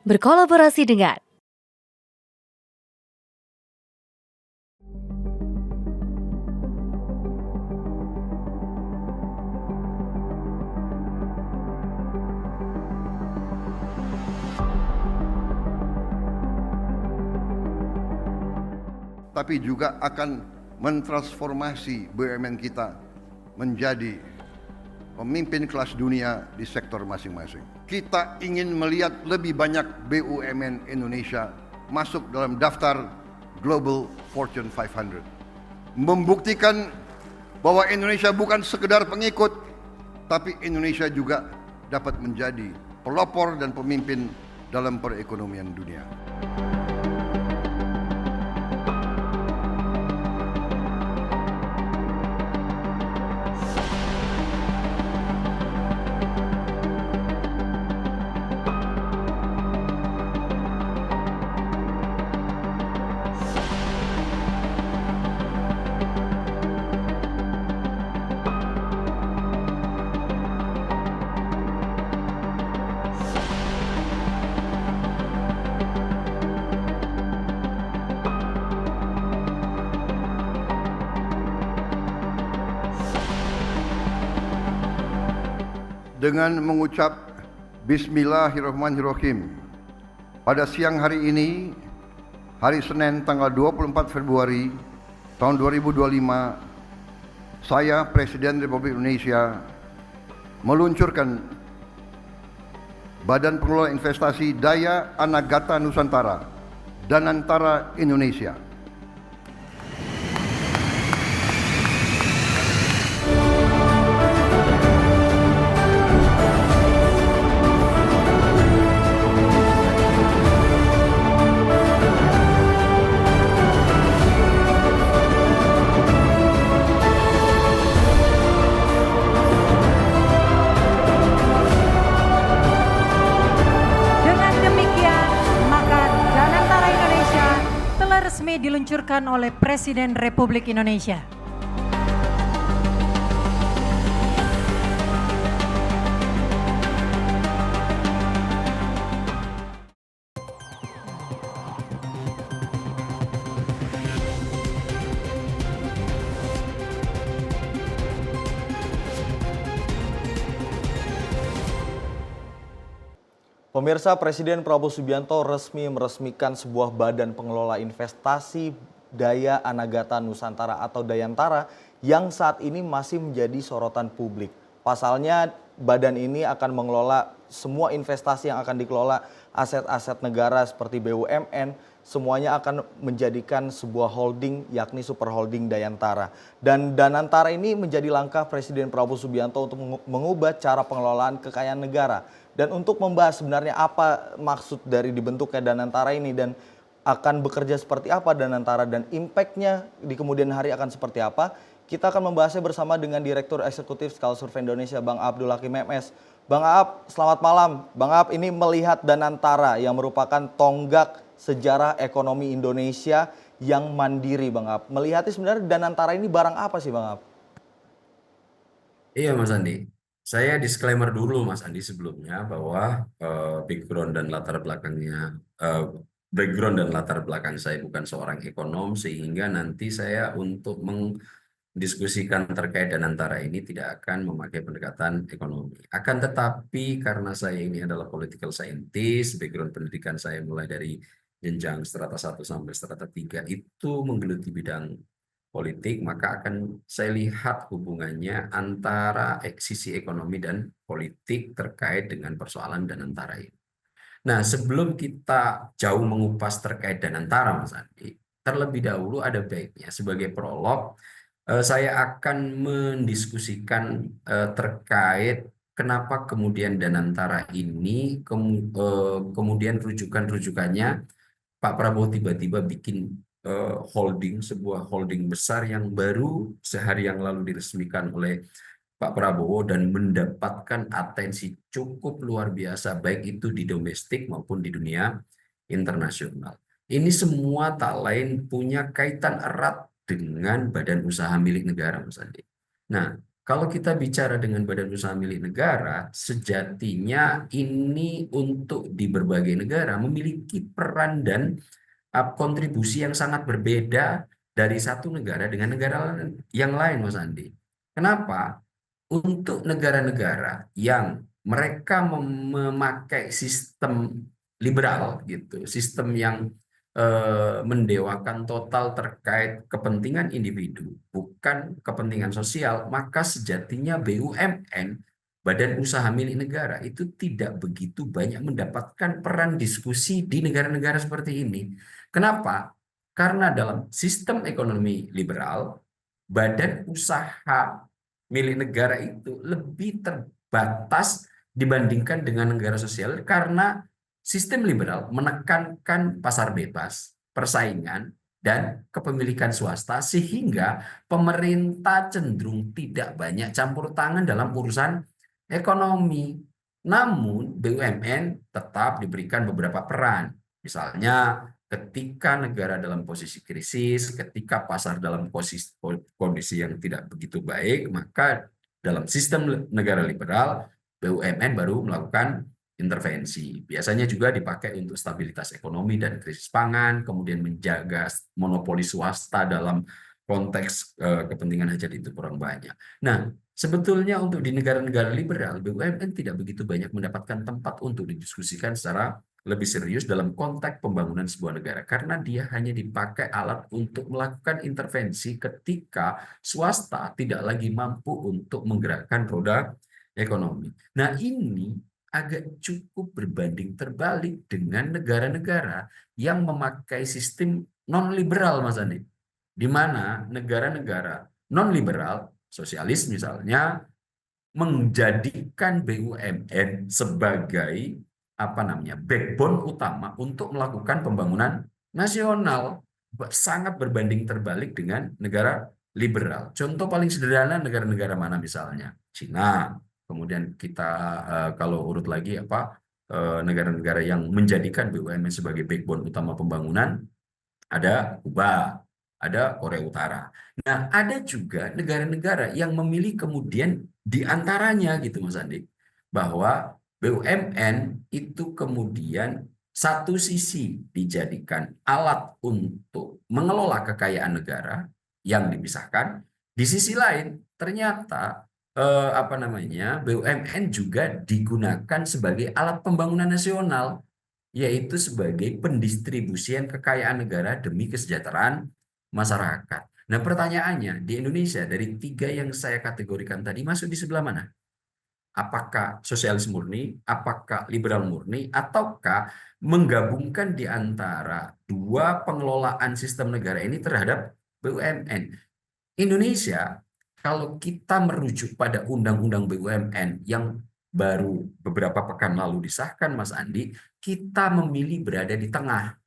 berkolaborasi dengan tapi juga akan mentransformasi BUMN kita menjadi pemimpin kelas dunia di sektor masing-masing. Kita ingin melihat lebih banyak BUMN Indonesia masuk dalam daftar Global Fortune 500. Membuktikan bahwa Indonesia bukan sekedar pengikut, tapi Indonesia juga dapat menjadi pelopor dan pemimpin dalam perekonomian dunia. Dengan mengucap Bismillahirrahmanirrahim, pada siang hari ini, hari Senin tanggal 24 Februari tahun 2025, saya Presiden Republik Indonesia meluncurkan Badan Pengelola Investasi Daya Anagata Nusantara, Danantara Indonesia. Resmi diluncurkan oleh Presiden Republik Indonesia. Pemirsa, Presiden Prabowo Subianto resmi meresmikan sebuah badan pengelola investasi Daya Anagata Nusantara atau Dayantara yang saat ini masih menjadi sorotan publik. Pasalnya, badan ini akan mengelola semua investasi yang akan dikelola aset-aset negara seperti BUMN, semuanya akan menjadikan sebuah holding yakni Super Holding Dayantara. Dan Danantara ini menjadi langkah Presiden Prabowo Subianto untuk mengubah cara pengelolaan kekayaan negara. Dan untuk membahas sebenarnya apa maksud dari dibentuknya Danantara ini dan akan bekerja seperti apa Danantara dan impact-nya di kemudian hari akan seperti apa, kita akan membahasnya bersama dengan Direktur Eksekutif Skala Survei Indonesia, Bang Abdul Hakim MS. Bang Aap, selamat malam. Bang Aap, ini melihat Danantara yang merupakan tonggak sejarah ekonomi Indonesia yang mandiri, Bang Aap. Melihatnya sebenarnya Danantara ini barang apa sih, Bang Aap? Iya Mas Andi, saya disclaimer dulu Mas Andi sebelumnya bahwa background dan latar belakang saya bukan seorang ekonom, sehingga nanti saya untuk mendiskusikan terkait Danantara ini tidak akan memakai pendekatan ekonomi. Akan tetapi karena saya ini adalah political scientist, background pendidikan saya mulai dari jenjang strata 1 sampai strata 3 itu menggeluti bidang politik, maka akan saya lihat hubungannya antara sisi ekonomi dan politik terkait dengan persoalan Danantara ini. Nah, sebelum kita jauh mengupas terkait Danantara, Mas Andi, terlebih dahulu ada baiknya sebagai prolog, saya akan mendiskusikan terkait kenapa kemudian Danantara ini, kemudian rujukannya Pak Prabowo tiba-tiba bikin sebuah holding besar yang baru sehari yang lalu diresmikan oleh Pak Prabowo dan mendapatkan atensi cukup luar biasa baik itu di domestik maupun di dunia internasional. Ini semua tak lain punya kaitan erat dengan badan usaha milik negara, Mas Andi. Nah, kalau kita bicara dengan badan usaha milik negara, sejatinya ini untuk di berbagai negara memiliki peran dan kontribusi yang sangat berbeda dari satu negara dengan negara yang lain, Mas Andi. Kenapa? Untuk negara-negara yang mereka memakai sistem liberal gitu, sistem yang mendewakan total terkait kepentingan individu, bukan kepentingan sosial, maka sejatinya BUMN, badan usaha milik negara, itu tidak begitu banyak mendapatkan peran diskusi di negara-negara seperti ini. Kenapa? Karena dalam sistem ekonomi liberal, badan usaha milik negara itu lebih terbatas dibandingkan dengan negara sosial karena sistem liberal menekankan pasar bebas, persaingan, dan kepemilikan swasta sehingga pemerintah cenderung tidak banyak campur tangan dalam urusan ekonomi. Namun BUMN tetap diberikan beberapa peran. Misalnya ketika negara dalam posisi krisis, ketika pasar dalam kondisi yang tidak begitu baik, maka dalam sistem negara liberal, BUMN baru melakukan intervensi. Biasanya juga dipakai untuk stabilitas ekonomi dan krisis pangan, kemudian menjaga monopoli swasta dalam konteks kepentingan hajat itu kurang banyak. Nah, sebetulnya untuk di negara-negara liberal, BUMN tidak begitu banyak mendapatkan tempat untuk didiskusikan secara lebih serius dalam konteks pembangunan sebuah negara karena dia hanya dipakai alat untuk melakukan intervensi ketika swasta tidak lagi mampu untuk menggerakkan roda ekonomi. Nah, ini agak cukup berbanding terbalik dengan negara-negara yang memakai sistem non-liberal, Mas Andi. Di mana negara-negara non-liberal, sosialis misalnya, menjadikan BUMN sebagai backbone utama untuk melakukan pembangunan nasional, sangat berbanding terbalik dengan negara liberal. Contoh paling sederhana negara-negara mana misalnya? Cina. Kemudian kita kalau urut lagi negara-negara yang menjadikan BUMN sebagai backbone utama pembangunan, ada Kuba, ada Korea Utara. Nah, ada juga negara-negara yang memilih kemudian di antaranya gitu Mas Andi, bahwa BUMN itu kemudian satu sisi dijadikan alat untuk mengelola kekayaan negara yang dipisahkan, di sisi lain ternyata BUMN juga digunakan sebagai alat pembangunan nasional, yaitu sebagai pendistribusian kekayaan negara demi kesejahteraan masyarakat. Nah, pertanyaannya, di Indonesia dari 3 yang saya kategorikan tadi masuk di sebelah mana? Apakah sosialis murni, apakah liberal murni, ataukah menggabungkan di antara 2 pengelolaan sistem negara ini terhadap BUMN? Indonesia, kalau kita merujuk pada Undang-Undang BUMN yang baru beberapa pekan lalu disahkan, Mas Andi, kita memilih berada di tengah.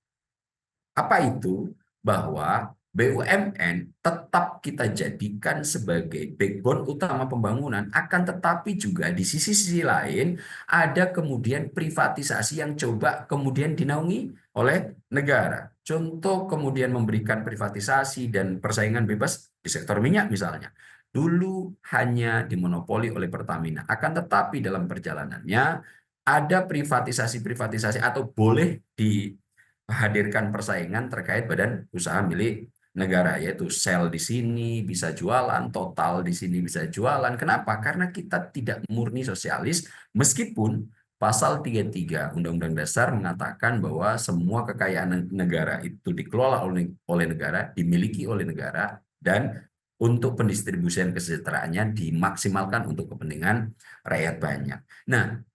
Apa itu? Bahwa BUMN tetap kita jadikan sebagai backbone utama pembangunan, akan tetapi juga di sisi-sisi lain ada kemudian privatisasi yang coba kemudian dinaungi oleh negara. Contoh kemudian memberikan privatisasi dan persaingan bebas di sektor minyak misalnya. Dulu hanya dimonopoli oleh Pertamina, akan tetapi dalam perjalanannya ada privatisasi-privatisasi atau boleh dihadirkan persaingan terkait badan usaha milik negara, yaitu Shell di sini bisa jualan, Total di sini bisa jualan. Kenapa? Karena kita tidak murni sosialis, meskipun Pasal 33 Undang-Undang Dasar mengatakan bahwa semua kekayaan negara itu dikelola oleh negara, dimiliki oleh negara, dan untuk pendistribusian kesejahteraannya dimaksimalkan untuk kepentingan rakyat banyak. Nah,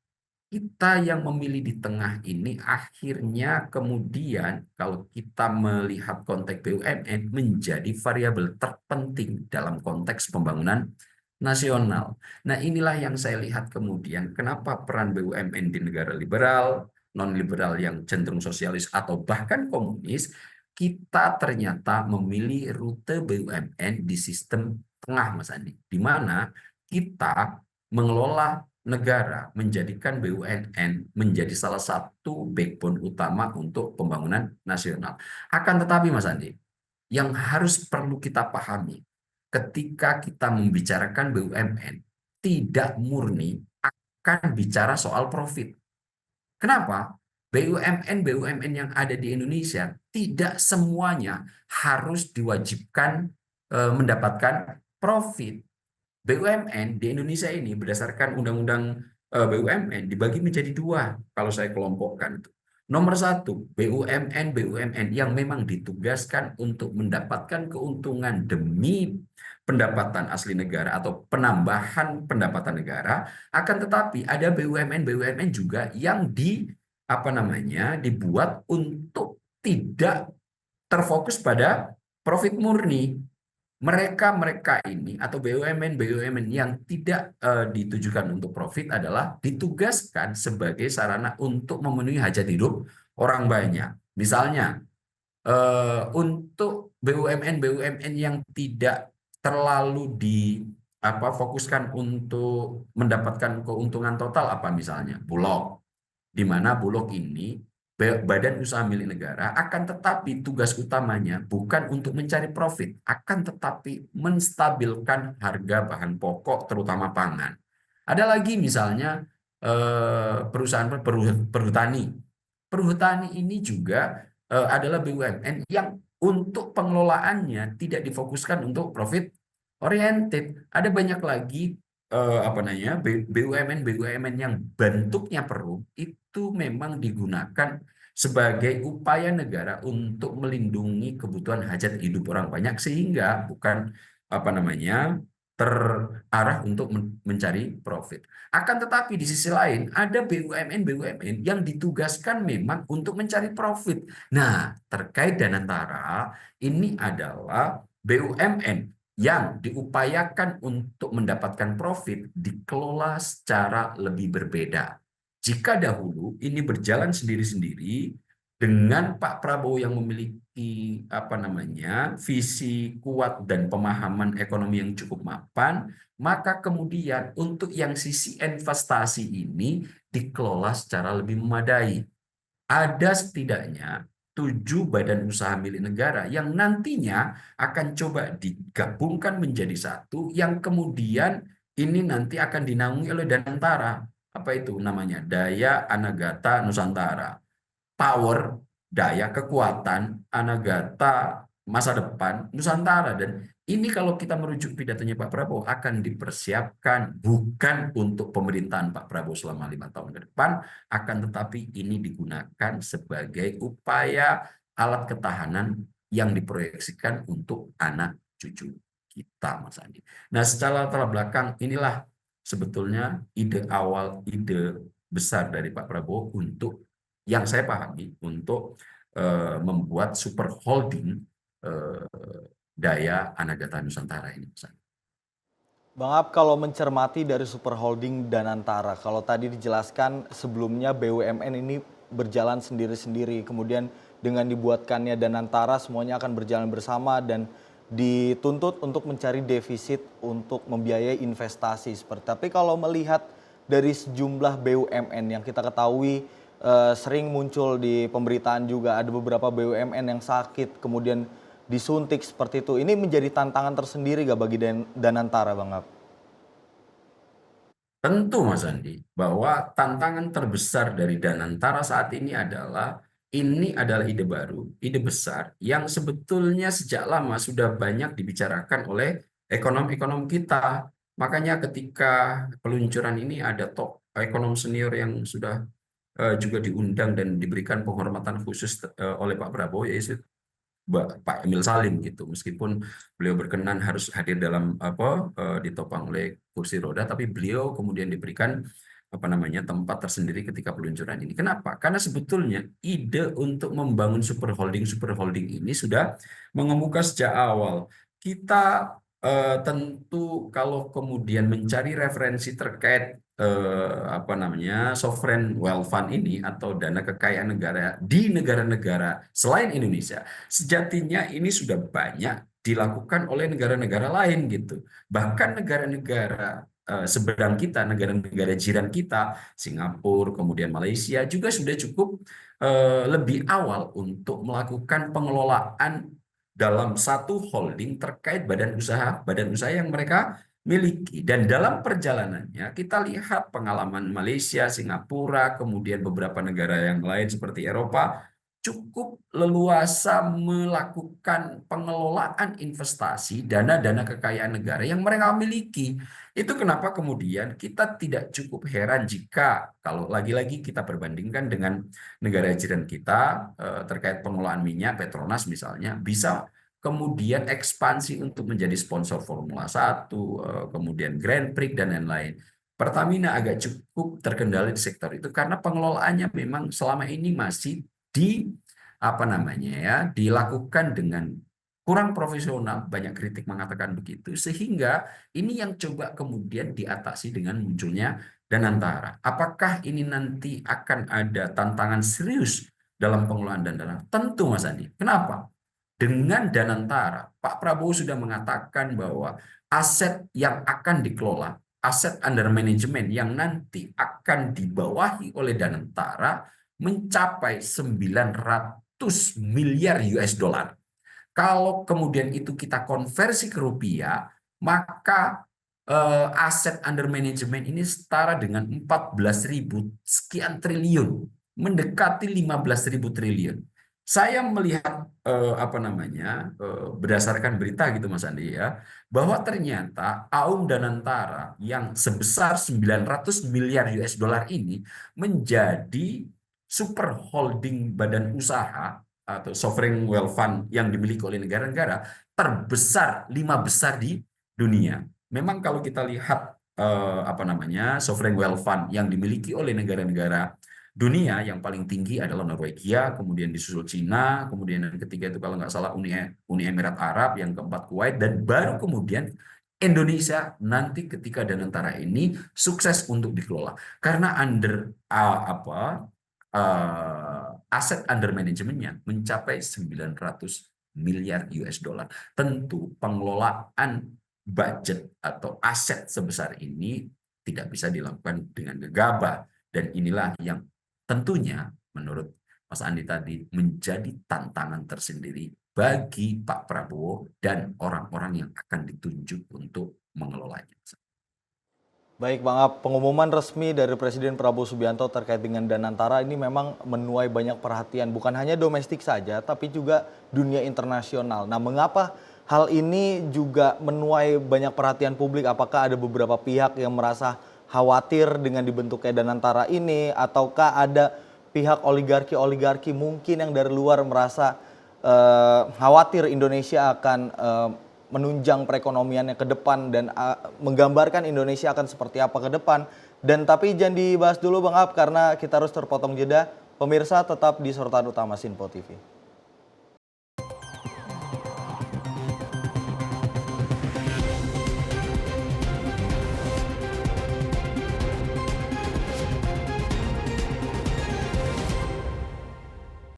kita yang memilih di tengah ini akhirnya kemudian kalau kita melihat konteks BUMN menjadi variabel terpenting dalam konteks pembangunan nasional. Nah, inilah yang saya lihat kemudian kenapa peran BUMN di negara liberal, non-liberal yang cenderung sosialis atau bahkan komunis, kita ternyata memilih rute BUMN di sistem tengah, Mas Andi, di mana kita mengelola negara, menjadikan BUMN menjadi salah satu backbone utama untuk pembangunan nasional. Akan tetapi, Mas Andi, yang harus perlu kita pahami, ketika kita membicarakan BUMN tidak murni akan bicara soal profit. Kenapa? BUMN yang ada di Indonesia tidak semuanya harus diwajibkan mendapatkan profit. BUMN di Indonesia ini berdasarkan undang-undang BUMN dibagi menjadi dua kalau saya kelompokkan itu. Nomor satu, BUMN yang memang ditugaskan untuk mendapatkan keuntungan demi pendapatan asli negara atau penambahan pendapatan negara, akan tetapi ada BUMN juga yang dibuat untuk tidak terfokus pada profit murni. Mereka ini atau BUMN yang tidak ditujukan untuk profit adalah ditugaskan sebagai sarana untuk memenuhi hajat hidup orang banyak. Misalnya untuk BUMN yang tidak terlalu fokuskan untuk mendapatkan keuntungan total, apa misalnya Bulog, di mana Bulog ini badan usaha milik negara, akan tetapi tugas utamanya bukan untuk mencari profit, akan tetapi menstabilkan harga bahan pokok terutama pangan. Ada lagi misalnya perusahaan perhutani. Perhutani ini juga adalah BUMN yang untuk pengelolaannya tidak difokuskan untuk profit oriented. Ada banyak lagi BUMN yang bentuknya perum itu memang digunakan sebagai upaya negara untuk melindungi kebutuhan hajat hidup orang banyak, sehingga bukan terarah untuk mencari profit. Akan tetapi di sisi lain ada BUMN yang ditugaskan memang untuk mencari profit. Nah, terkait Danantara, ini adalah BUMN yang diupayakan untuk mendapatkan profit dikelola secara lebih berbeda. Jika dahulu ini berjalan sendiri-sendiri dengan Pak Prabowo yang memiliki visi kuat dan pemahaman ekonomi yang cukup mapan, maka kemudian untuk yang sisi investasi ini dikelola secara lebih memadai. Ada setidaknya 7 badan usaha milik negara yang nantinya akan coba digabungkan menjadi satu, yang kemudian ini nanti akan dinaungi oleh Danantara. Apa itu namanya? Daya Anagata Nusantara. Power, daya, kekuatan, Anagata, masa depan, Nusantara. Dan ini kalau kita merujuk pidatonya Pak Prabowo akan dipersiapkan bukan untuk pemerintahan Pak Prabowo selama 5 tahun ke depan, akan tetapi ini digunakan sebagai upaya alat ketahanan yang diproyeksikan untuk anak cucu kita, Mas Andi. Nah, secara latar belakang inilah sebetulnya ide awal, ide besar dari Pak Prabowo untuk, yang saya pahami, untuk membuat super holding Daya Anagata Nusantara ini. Bang Ab, kalau mencermati dari super holding Danantara, kalau tadi dijelaskan sebelumnya BUMN ini berjalan sendiri-sendiri, kemudian dengan dibuatkannya Danantara semuanya akan berjalan bersama dan dituntut untuk mencari defisit untuk membiayai investasi seperti. Tapi kalau melihat dari sejumlah BUMN yang kita ketahui sering muncul di pemberitaan juga, ada beberapa BUMN yang sakit kemudian disuntik seperti itu. Ini menjadi tantangan tersendiri gak bagi Danantara, Bang Ab? Tentu, Mas Andi, bahwa tantangan terbesar dari Danantara saat ini adalah ide baru, ide besar yang sebetulnya sejak lama sudah banyak dibicarakan oleh ekonom-ekonom kita. Makanya ketika peluncuran ini ada top ekonom senior yang sudah juga diundang dan diberikan penghormatan khusus oleh Pak Prabowo, yaitu Pak Emil Salim gitu. Meskipun beliau berkenan harus hadir dalam ditopang oleh kursi roda, tapi beliau kemudian diberikan tempat tersendiri ketika peluncuran ini. Kenapa? Karena sebetulnya ide untuk membangun super holding ini sudah mengemuka sejak awal. Kita tentu kalau kemudian mencari referensi terkait sovereign wealth fund ini atau dana kekayaan negara di negara-negara selain Indonesia, sejatinya ini sudah banyak dilakukan oleh negara-negara lain gitu. Bahkan negara-negara seberang kita, negara-negara jiran kita, Singapura, kemudian Malaysia juga sudah cukup lebih awal untuk melakukan pengelolaan dalam satu holding terkait badan usaha yang mereka miliki. Dan dalam perjalanannya kita lihat pengalaman Malaysia, Singapura, kemudian beberapa negara yang lain seperti Eropa cukup leluasa melakukan pengelolaan investasi dana-dana kekayaan negara yang mereka miliki. Itu kenapa kemudian kita tidak cukup heran jika kalau lagi-lagi kita perbandingkan dengan negara jiran kita terkait pengelolaan minyak, Petronas misalnya, bisa kemudian ekspansi untuk menjadi sponsor Formula 1, kemudian Grand Prix dan lain-lain. Pertamina agak cukup terkendali di sektor itu karena pengelolaannya memang selama ini masih dilakukan dengan kurang profesional, banyak kritik mengatakan begitu, sehingga ini yang coba kemudian diatasi dengan munculnya Danantara. Apakah ini nanti akan ada tantangan serius dalam pengelolaan dana? Tentu Mas Andi. Kenapa? Dengan Danantara, Pak Prabowo sudah mengatakan bahwa aset yang akan dikelola, aset under management yang nanti akan dibawahi oleh Danantara mencapai 900 miliar US dollar. Kalau kemudian itu kita konversi ke rupiah, maka aset under management ini setara dengan 14.000 sekian triliun, mendekati 15.000 triliun. Saya melihat berdasarkan berita gitu Mas Andi ya, bahwa ternyata Aum Danantara yang sebesar 900 miliar US dollar ini menjadi super holding badan usaha atau sovereign wealth fund yang dimiliki oleh negara-negara terbesar, 5 besar di dunia. Memang kalau kita lihat sovereign wealth fund yang dimiliki oleh negara-negara dunia, yang paling tinggi adalah Norwegia, kemudian disusul Cina, kemudian yang ketiga itu kalau nggak salah Uni Emirat Arab, yang keempat Kuwait, dan baru kemudian Indonesia nanti ketika Danantara ini sukses untuk dikelola. Karena aset under manajemennya mencapai 900 miliar US dollar. Tentu pengelolaan budget atau aset sebesar ini tidak bisa dilakukan dengan gegabah. Dan inilah yang tentunya menurut Mas Andi tadi menjadi tantangan tersendiri bagi Pak Prabowo dan orang-orang yang akan ditunjuk untuk mengelolanya. Baik Bang Ab, pengumuman resmi dari Presiden Prabowo Subianto terkait dengan Danantara ini memang menuai banyak perhatian, bukan hanya domestik saja, tapi juga dunia internasional. Nah, mengapa hal ini juga menuai banyak perhatian publik? Apakah ada beberapa pihak yang merasa khawatir dengan dibentuknya Danantara ini, ataukah ada pihak oligarki mungkin yang dari luar merasa khawatir Indonesia akan menunjang perekonomiannya ke depan dan menggambarkan Indonesia akan seperti apa ke depan. Dan tapi jangan dibahas dulu Bang Ab karena kita harus terpotong jeda. Pemirsa tetap di Sorotan Utama Sinpo TV.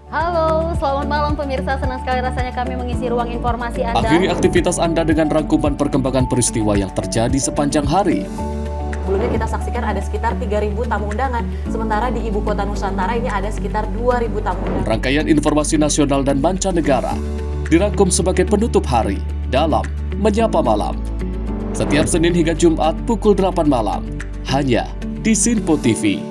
Halo, selamat malam pemirsa. Senang sekali rasanya kami mengisi ruang informasi Anda. Akhiri aktivitas Anda dengan rangkuman perkembangan peristiwa yang terjadi sepanjang hari. Sebelumnya kita saksikan ada sekitar 3.000 tamu undangan. Sementara di Ibu Kota Nusantara ini ada sekitar 2.000 tamu undangan. Rangkaian informasi nasional dan mancanegara dirangkum sebagai penutup hari dalam Menyapa Malam. Setiap Senin hingga Jumat pukul 8 malam. Hanya di Sinpo TV.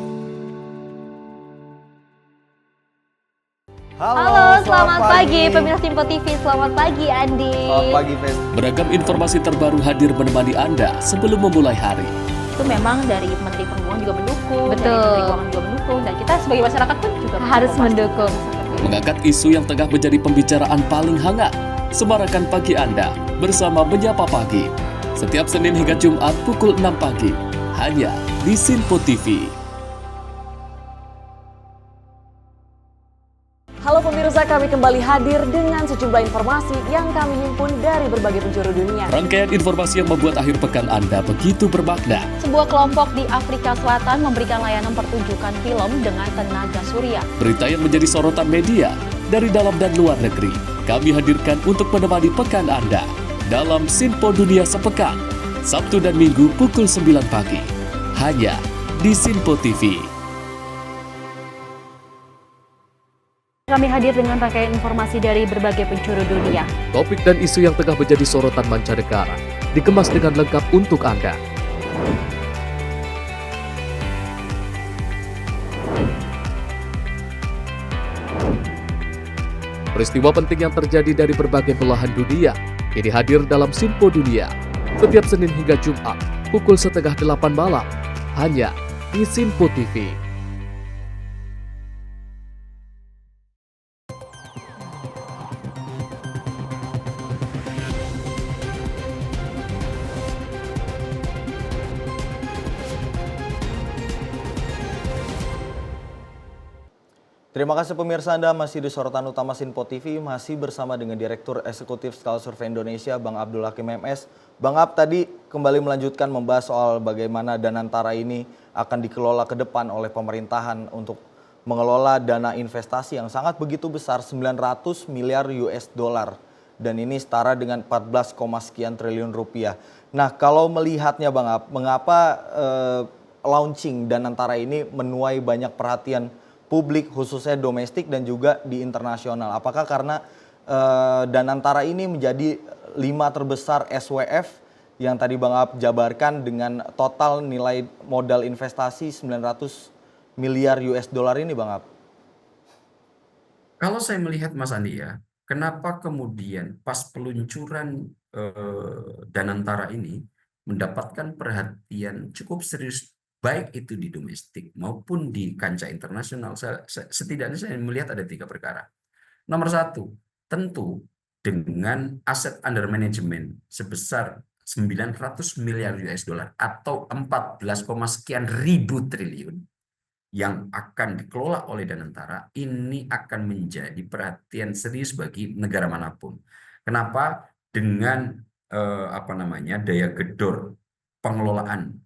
Halo, selamat pagi pemirsa Sinpo TV. Selamat pagi Andi. Selamat pagi Fen. Beragam informasi terbaru hadir menemani Anda sebelum memulai hari. Itu memang dari Menteri Perhubungan juga mendukung, Betul. dari Menteri Keuangan juga mendukung, dan kita sebagai masyarakat pun juga Harus mendukung. Mengangkat isu yang tengah menjadi pembicaraan paling hangat. Semarakan pagi Anda bersama Menyapa Pagi. Setiap Senin hingga Jumat pukul 6 pagi. Hanya di Sinpo TV. Halo pemirsa, kami kembali hadir dengan sejumlah informasi yang kami himpun dari berbagai penjuru dunia. Rangkaian informasi yang membuat akhir pekan Anda begitu bermakna. Sebuah kelompok di Afrika Selatan memberikan layanan pertunjukan film dengan tenaga surya. Berita yang menjadi sorotan media dari dalam dan luar negeri. Kami hadirkan untuk menemani pekan Anda dalam Sinpo Dunia Sepekan. Sabtu dan Minggu pukul 9 pagi. Hanya di Sinpo TV. Kami hadir dengan rangkaian informasi dari berbagai penjuru dunia. Topik dan isu yang tengah menjadi sorotan mancanegara dikemas dengan lengkap untuk Anda. Peristiwa penting yang terjadi dari berbagai belahan dunia kini hadir dalam Sinpo Dunia setiap Senin hingga Jumat pukul 7:30 malam hanya di Sinpo TV. Terima kasih pemirsa, Anda masih di sorotan utama Sinpo TV, masih bersama dengan Direktur Eksekutif Skala Survei Indonesia, Bang Abdul Hakim MS. Bang Ab tadi kembali melanjutkan membahas soal bagaimana Danantara ini akan dikelola ke depan oleh pemerintahan untuk mengelola dana investasi yang sangat begitu besar, 900 miliar US dollar. Dan ini setara dengan 14, sekian triliun rupiah. Nah, kalau melihatnya Bang Ab, mengapa launching Danantara ini menuai banyak perhatian publik khususnya domestik dan juga di internasional? Apakah karena Danantara ini menjadi 5 terbesar SWF yang tadi Bang Ab jabarkan dengan total nilai modal investasi 900 miliar US dollar ini Bang Ab? Kalau saya melihat Mas Andi ya, kenapa kemudian pas peluncuran Danantara ini mendapatkan perhatian cukup serius, baik itu di domestik maupun di kancah internasional, setidaknya saya melihat ada 3 perkara. Nomor 1, tentu dengan aset under management sebesar 900 miliar US dollar atau 14, sekian ribu triliun yang akan dikelola oleh Danantara, ini akan menjadi perhatian serius bagi negara manapun. Kenapa? Dengan daya gedor pengelolaan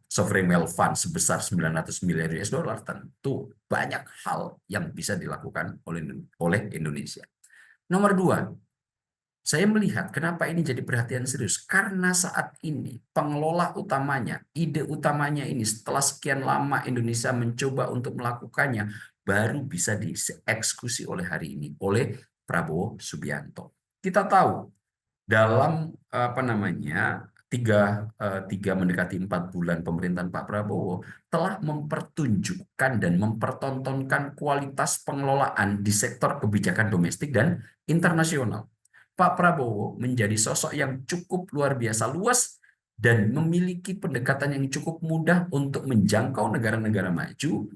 sovereign wealth fund sebesar 900 miliar US dollar, tentu banyak hal yang bisa dilakukan oleh Indonesia. Nomor 2, saya melihat kenapa ini jadi perhatian serius, karena saat ini pengelola utamanya, ide utamanya ini setelah sekian lama Indonesia mencoba untuk melakukannya, baru bisa dieksekusi oleh hari ini oleh Prabowo Subianto. Kita tahu dalam tiga mendekati 4 bulan pemerintahan Pak Prabowo telah mempertunjukkan dan mempertontonkan kualitas pengelolaan di sektor kebijakan domestik dan internasional. Pak Prabowo menjadi sosok yang cukup luar biasa luas dan memiliki pendekatan yang cukup mudah untuk menjangkau negara-negara maju,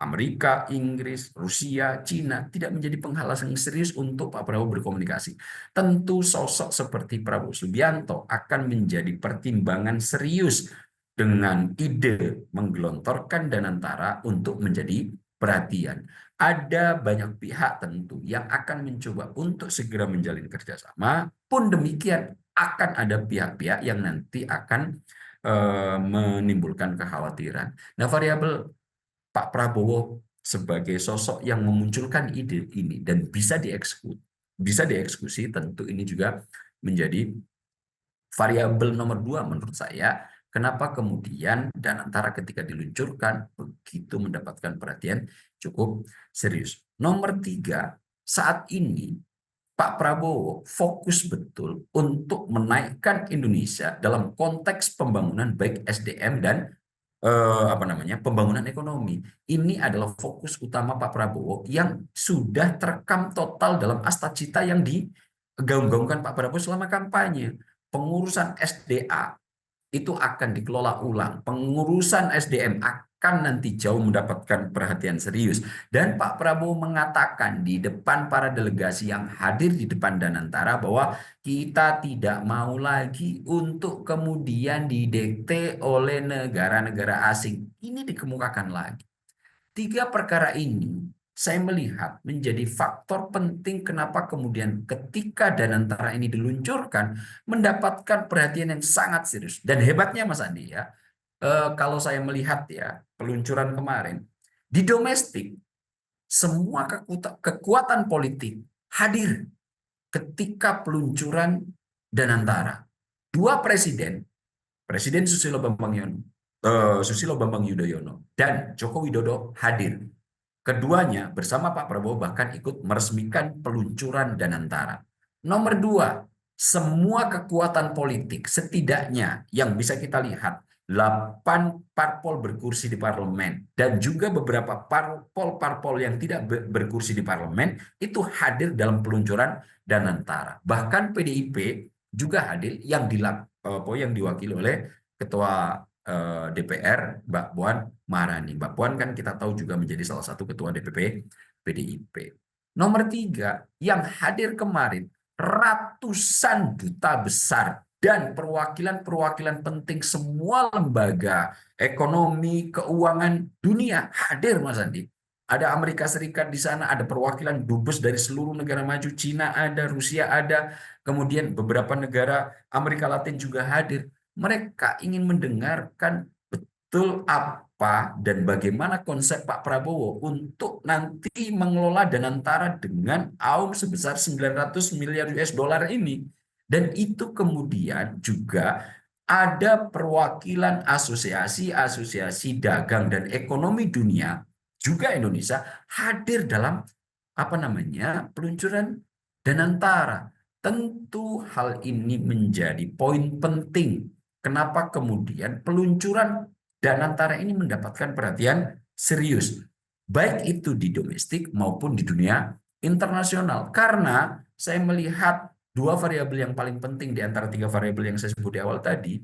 Amerika, Inggris, Rusia, Cina, tidak menjadi penghalang yang serius untuk Pak Prabowo berkomunikasi. Tentu sosok seperti Prabowo Subianto akan menjadi pertimbangan serius dengan ide menggelontorkan Danantara untuk menjadi perhatian. Ada banyak pihak tentu yang akan mencoba untuk segera menjalin kerjasama, pun demikian akan ada pihak-pihak yang nanti akan menimbulkan kekhawatiran. Nah, variabel Pak Prabowo sebagai sosok yang memunculkan ide ini dan bisa dieksekusi, tentu ini juga menjadi variabel nomor 2 menurut saya. Kenapa kemudian Danantara ketika diluncurkan begitu mendapatkan perhatian cukup serius. Nomor 3, saat ini Pak Prabowo fokus betul untuk menaikkan Indonesia dalam konteks pembangunan baik SDM dan pembangunan ekonomi. Ini adalah fokus utama Pak Prabowo yang sudah terekam total dalam Astacita yang digaung-gaungkan Pak Prabowo selama kampanye. Pengurusan SDA itu akan dikelola ulang. Pengurusan SDM akan nanti jauh mendapatkan perhatian serius. Dan Pak Prabowo mengatakan di depan para delegasi yang hadir di depan Danantara bahwa kita tidak mau lagi untuk kemudian didikte oleh negara-negara asing. Ini dikemukakan lagi. 3 perkara ini saya melihat menjadi faktor penting kenapa kemudian ketika Danantara ini diluncurkan mendapatkan perhatian yang sangat serius. Dan hebatnya Mas Andi ya, kalau saya melihat ya peluncuran kemarin, di domestik semua kekuatan politik hadir ketika peluncuran Danantara. 2 presiden Susilo Bambang Yudhoyono dan Joko Widodo hadir Keduanya bersama Pak Prabowo bahkan ikut meresmikan peluncuran Danantara. Nomor dua, semua kekuatan politik setidaknya yang bisa kita lihat 8 parpol berkursi di parlemen dan juga beberapa parpol yang tidak berkursi di parlemen itu hadir dalam peluncuran Danantara. Bahkan PDIP juga hadir yang diwakili oleh Ketua DPR Mbak Puan Maharani. Mbak Puan kan kita tahu juga menjadi salah satu ketua DPP PDIP. Nomor tiga, yang hadir kemarin ratusan duta besar dan perwakilan-perwakilan penting semua lembaga ekonomi, keuangan dunia hadir, Mas Andi. Ada Amerika Serikat di sana, ada perwakilan dubes dari seluruh negara maju, Cina ada, Rusia ada, kemudian beberapa negara Amerika Latin juga hadir. Mereka ingin mendengarkan betul apa dan bagaimana konsep Pak Prabowo untuk nanti mengelola Danantara dengan AUM sebesar 900 miliar US dollar ini. Dan itu kemudian juga ada perwakilan asosiasi dagang dan ekonomi dunia, juga Indonesia, hadir dalam peluncuran Danantara. Tentu hal ini menjadi poin penting. Kenapa kemudian peluncuran Danantara ini mendapatkan perhatian serius, baik itu di domestik maupun di dunia internasional. Karena saya melihat dua variabel yang paling penting di antara tiga variabel yang saya sebut di awal tadi,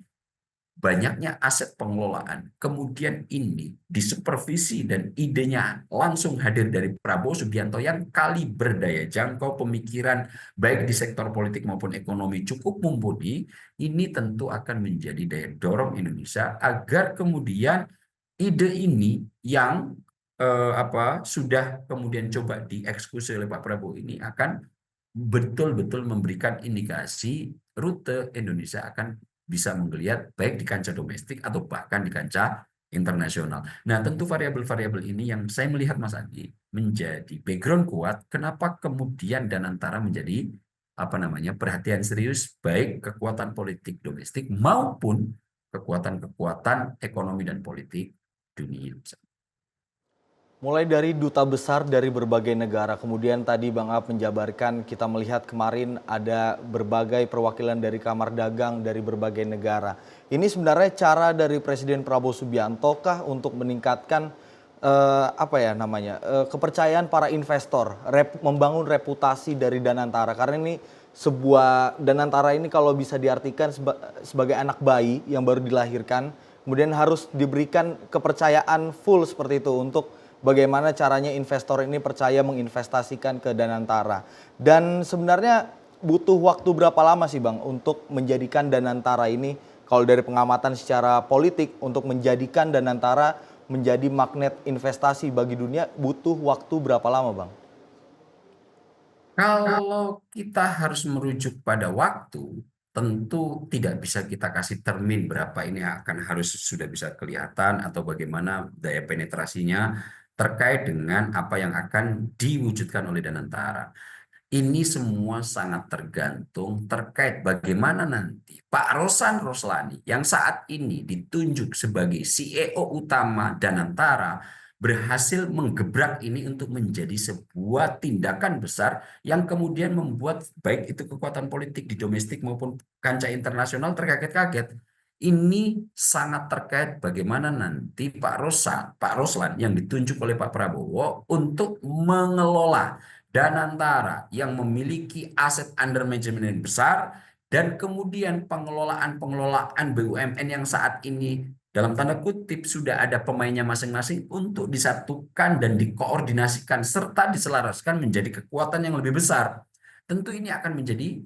banyaknya aset pengelolaan, kemudian ini disupervisi dan idenya langsung hadir dari Prabowo Subianto yang kaliber daya jangkau pemikiran baik di sektor politik maupun ekonomi cukup mumpuni. Ini tentu akan menjadi daya dorong Indonesia agar kemudian ide ini yang sudah kemudian coba dieksekusi oleh Pak Prabowo ini akan betul-betul memberikan indikasi rute Indonesia akan bisa menggeliat baik di kancah domestik atau bahkan di kancah internasional. Nah, tentu variabel-variabel ini yang saya melihat, Mas Andi, menjadi background kuat kenapa kemudian Danantara menjadi perhatian serius baik kekuatan politik domestik maupun kekuatan-kekuatan ekonomi dan politik dunia. Mulai dari duta besar dari berbagai negara, kemudian tadi Bang Ab menjabarkan kita melihat kemarin ada berbagai perwakilan dari Kamar Dagang dari berbagai negara. Ini sebenarnya cara dari Presiden Prabowo Subianto kah untuk meningkatkan kepercayaan para investor, membangun reputasi dari Danantara, karena ini sebuah Danantara ini kalau bisa diartikan sebagai anak bayi yang baru dilahirkan, kemudian harus diberikan kepercayaan full seperti itu untuk bagaimana caranya investor ini percaya menginvestasikan ke Danantara. Dan sebenarnya butuh waktu berapa lama sih Bang untuk menjadikan Danantara ini, kalau dari pengamatan secara politik, untuk menjadikan Danantara menjadi magnet investasi bagi dunia, butuh waktu berapa lama Bang? Kalau kita harus merujuk pada waktu, tentu tidak bisa kita kasih termin berapa ini akan harus sudah bisa kelihatan atau bagaimana daya penetrasinya terkait dengan apa yang akan diwujudkan oleh Danantara. Ini semua sangat tergantung terkait bagaimana nanti Pak Rosan Roslani yang saat ini ditunjuk sebagai CEO utama Danantara berhasil menggebrak ini untuk menjadi sebuah tindakan besar yang kemudian membuat baik itu kekuatan politik di domestik maupun kancah internasional terkaget-kaget. Ini sangat terkait bagaimana nanti Pak Roslan yang ditunjuk oleh Pak Prabowo untuk mengelola Danantara yang memiliki aset under management yang besar dan kemudian pengelolaan BUMN yang saat ini dalam tanda kutip sudah ada pemainnya masing-masing untuk disatukan dan dikoordinasikan serta diselaraskan menjadi kekuatan yang lebih besar. Tentu ini akan menjadi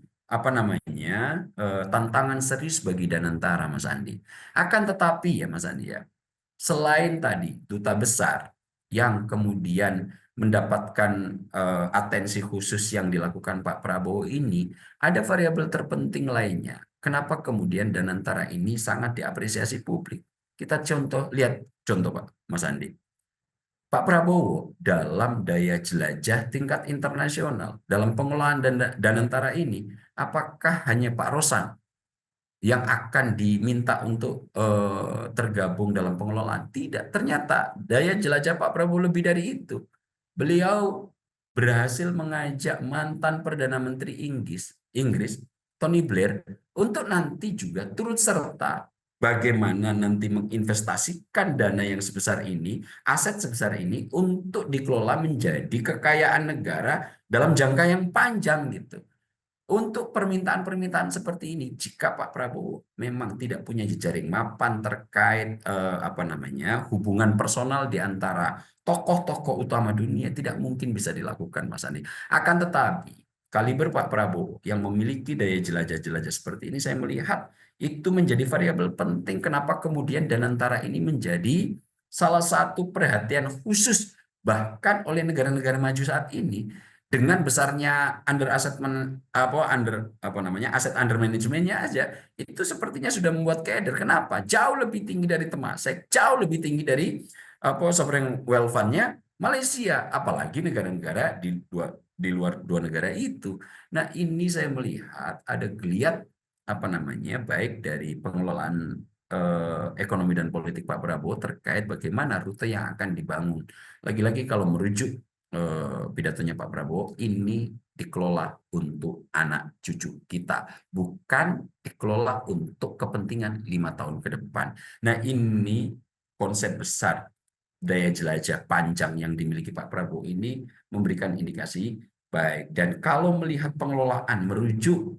tantangan serius bagi Danantara, Mas Andi. Akan tetapi ya Mas Andi ya, selain tadi duta besar yang kemudian mendapatkan atensi khusus yang dilakukan Pak Prabowo ini, ada variabel terpenting lainnya. Kenapa kemudian Danantara ini sangat diapresiasi publik? Kita lihat contoh Pak, Mas Andi. Pak Prabowo dalam daya jelajah tingkat internasional dalam pengelolaan Danantara ini, apakah hanya Pak Rosan yang akan diminta untuk tergabung dalam pengelolaan? Tidak, ternyata daya jelajah Pak Prabowo lebih dari itu. beliau berhasil mengajak mantan Perdana Menteri Inggris Tony Blair untuk nanti juga turut serta bagaimana nanti menginvestasikan dana yang sebesar ini, aset sebesar ini untuk dikelola menjadi kekayaan negara dalam jangka yang panjang gitu. Untuk permintaan-permintaan seperti ini, jika Pak Prabowo memang tidak punya jejaring mapan terkait hubungan personal di antara tokoh-tokoh utama dunia, tidak mungkin bisa dilakukan, Mas Andi. Akan tetapi, kaliber Pak Prabowo yang memiliki daya jelajah-jelajah seperti ini, saya melihat itu menjadi variabel penting kenapa kemudian Danantara ini menjadi salah satu perhatian khusus bahkan oleh negara-negara maju saat ini. Dengan besarnya aset under manajemennya aja itu sepertinya sudah membuat keder. Kenapa? Jauh lebih tinggi dari Temasek, jauh lebih tinggi dari sovereign wealth fund-nya Malaysia, apalagi negara-negara di luar dua negara itu. Nah, ini saya melihat ada geliat baik dari pengelolaan ekonomi dan politik Pak Prabowo terkait bagaimana rute yang akan dibangun. Lagi-lagi kalau merujuk pidatonya Pak Prabowo, ini dikelola untuk anak cucu kita, bukan dikelola untuk kepentingan 5 tahun ke depan. Nah, ini konsep besar daya jelajah panjang yang dimiliki Pak Prabowo ini memberikan indikasi baik. Dan kalau melihat pengelolaan merujuk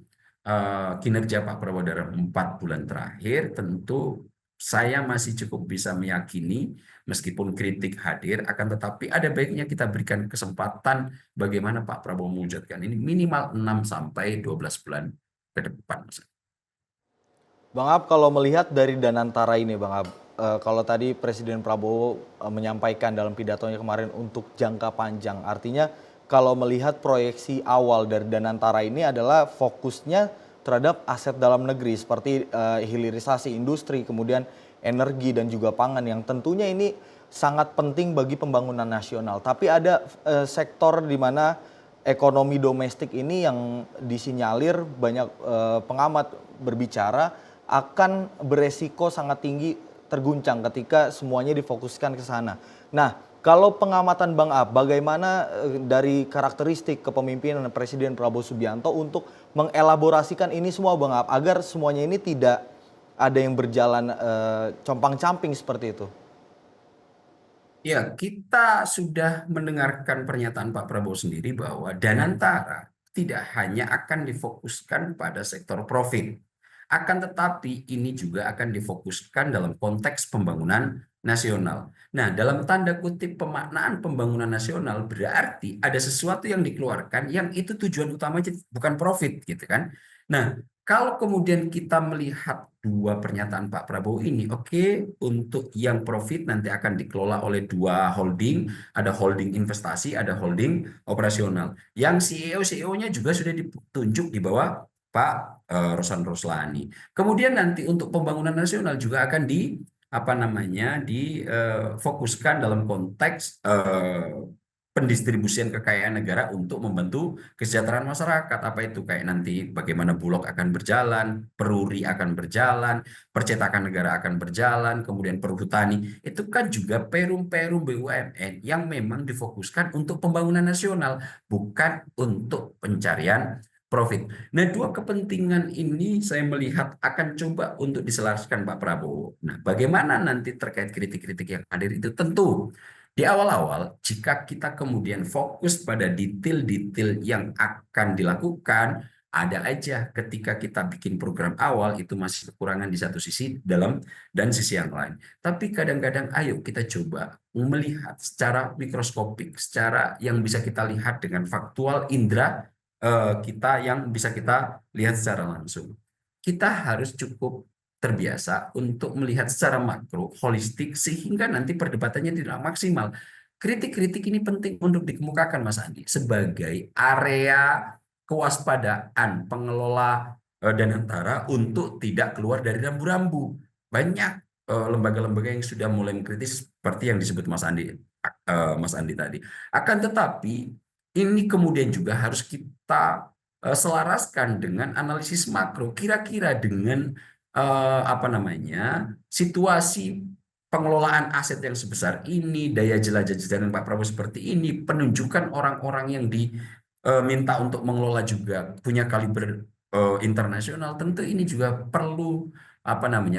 kinerja Pak Prabowo dalam 4 bulan terakhir, tentu saya masih cukup bisa meyakini meskipun kritik hadir, akan tetapi ada baiknya kita berikan kesempatan bagaimana Pak Prabowo mewujudkan ini minimal 6-12 bulan ke depan. Bang Ab, kalau melihat dari Danantara ini Bang Ab, kalau tadi Presiden Prabowo menyampaikan dalam pidatonya kemarin untuk jangka panjang, artinya kalau melihat proyeksi awal dari Danantara ini adalah fokusnya terhadap aset dalam negeri seperti hilirisasi industri, kemudian energi dan juga pangan yang tentunya ini sangat penting bagi pembangunan nasional. Tapi ada sektor di mana ekonomi domestik ini yang disinyalir banyak pengamat berbicara akan beresiko sangat tinggi terguncang ketika semuanya difokuskan ke sana. Nah, kalau pengamatan Bang Ab, bagaimana dari karakteristik kepemimpinan Presiden Prabowo Subianto untuk mengelaborasikan ini semua Bang Ab, agar semuanya ini tidak ada yang berjalan compang-camping seperti itu? Ya, kita sudah mendengarkan pernyataan Pak Prabowo sendiri bahwa Danantara tidak hanya akan difokuskan pada sektor profit, akan tetapi ini juga akan difokuskan dalam konteks pembangunan nasional. Nah, dalam tanda kutip pemaknaan pembangunan nasional berarti ada sesuatu yang dikeluarkan yang itu tujuan utamanya bukan profit gitu kan. Nah, kalau kemudian kita melihat dua pernyataan Pak Prabowo ini, oke, untuk yang profit nanti akan dikelola oleh dua holding, ada holding investasi, ada holding operasional. Yang CEO-nya juga sudah ditunjuk di bawah Pak Rosan Roslani. Kemudian nanti untuk pembangunan nasional juga akan difokuskan dalam konteks pendistribusian kekayaan negara untuk membantu kesejahteraan masyarakat. Apa itu? Kayak nanti bagaimana Bulog akan berjalan, Peruri akan berjalan, percetakan negara akan berjalan, kemudian perhutani. Itu kan juga perum-perum BUMN yang memang difokuskan untuk pembangunan nasional, bukan untuk pencarian profit. Nah, dua kepentingan ini saya melihat akan coba untuk diselaraskan Pak Prabowo. Nah, bagaimana nanti terkait kritik-kritik yang hadir itu tentu di awal-awal, jika kita kemudian fokus pada detail-detail yang akan dilakukan, ada aja ketika kita bikin program awal itu masih kekurangan di satu sisi dalam dan sisi yang lain. Tapi kadang-kadang ayo kita coba melihat secara mikroskopik, secara yang bisa kita lihat dengan faktual indera kita yang bisa kita lihat secara langsung. Kita harus cukup terbiasa untuk melihat secara makro, holistik, sehingga nanti perdebatannya tidak maksimal. Kritik-kritik ini penting untuk dikemukakan, Mas Andi, sebagai area kewaspadaan pengelola Danantara untuk tidak keluar dari rambu-rambu. Banyak lembaga-lembaga yang sudah mulai mengkritis seperti yang disebut Mas Andi tadi. Akan tetapi, ini kemudian juga harus kita selaraskan dengan analisis makro, kira-kira dengan situasi pengelolaan aset yang sebesar ini, daya jelajah jajaran Pak Prabowo seperti ini, penunjukan orang-orang yang diminta untuk mengelola juga punya kaliber internasional, tentu ini juga perlu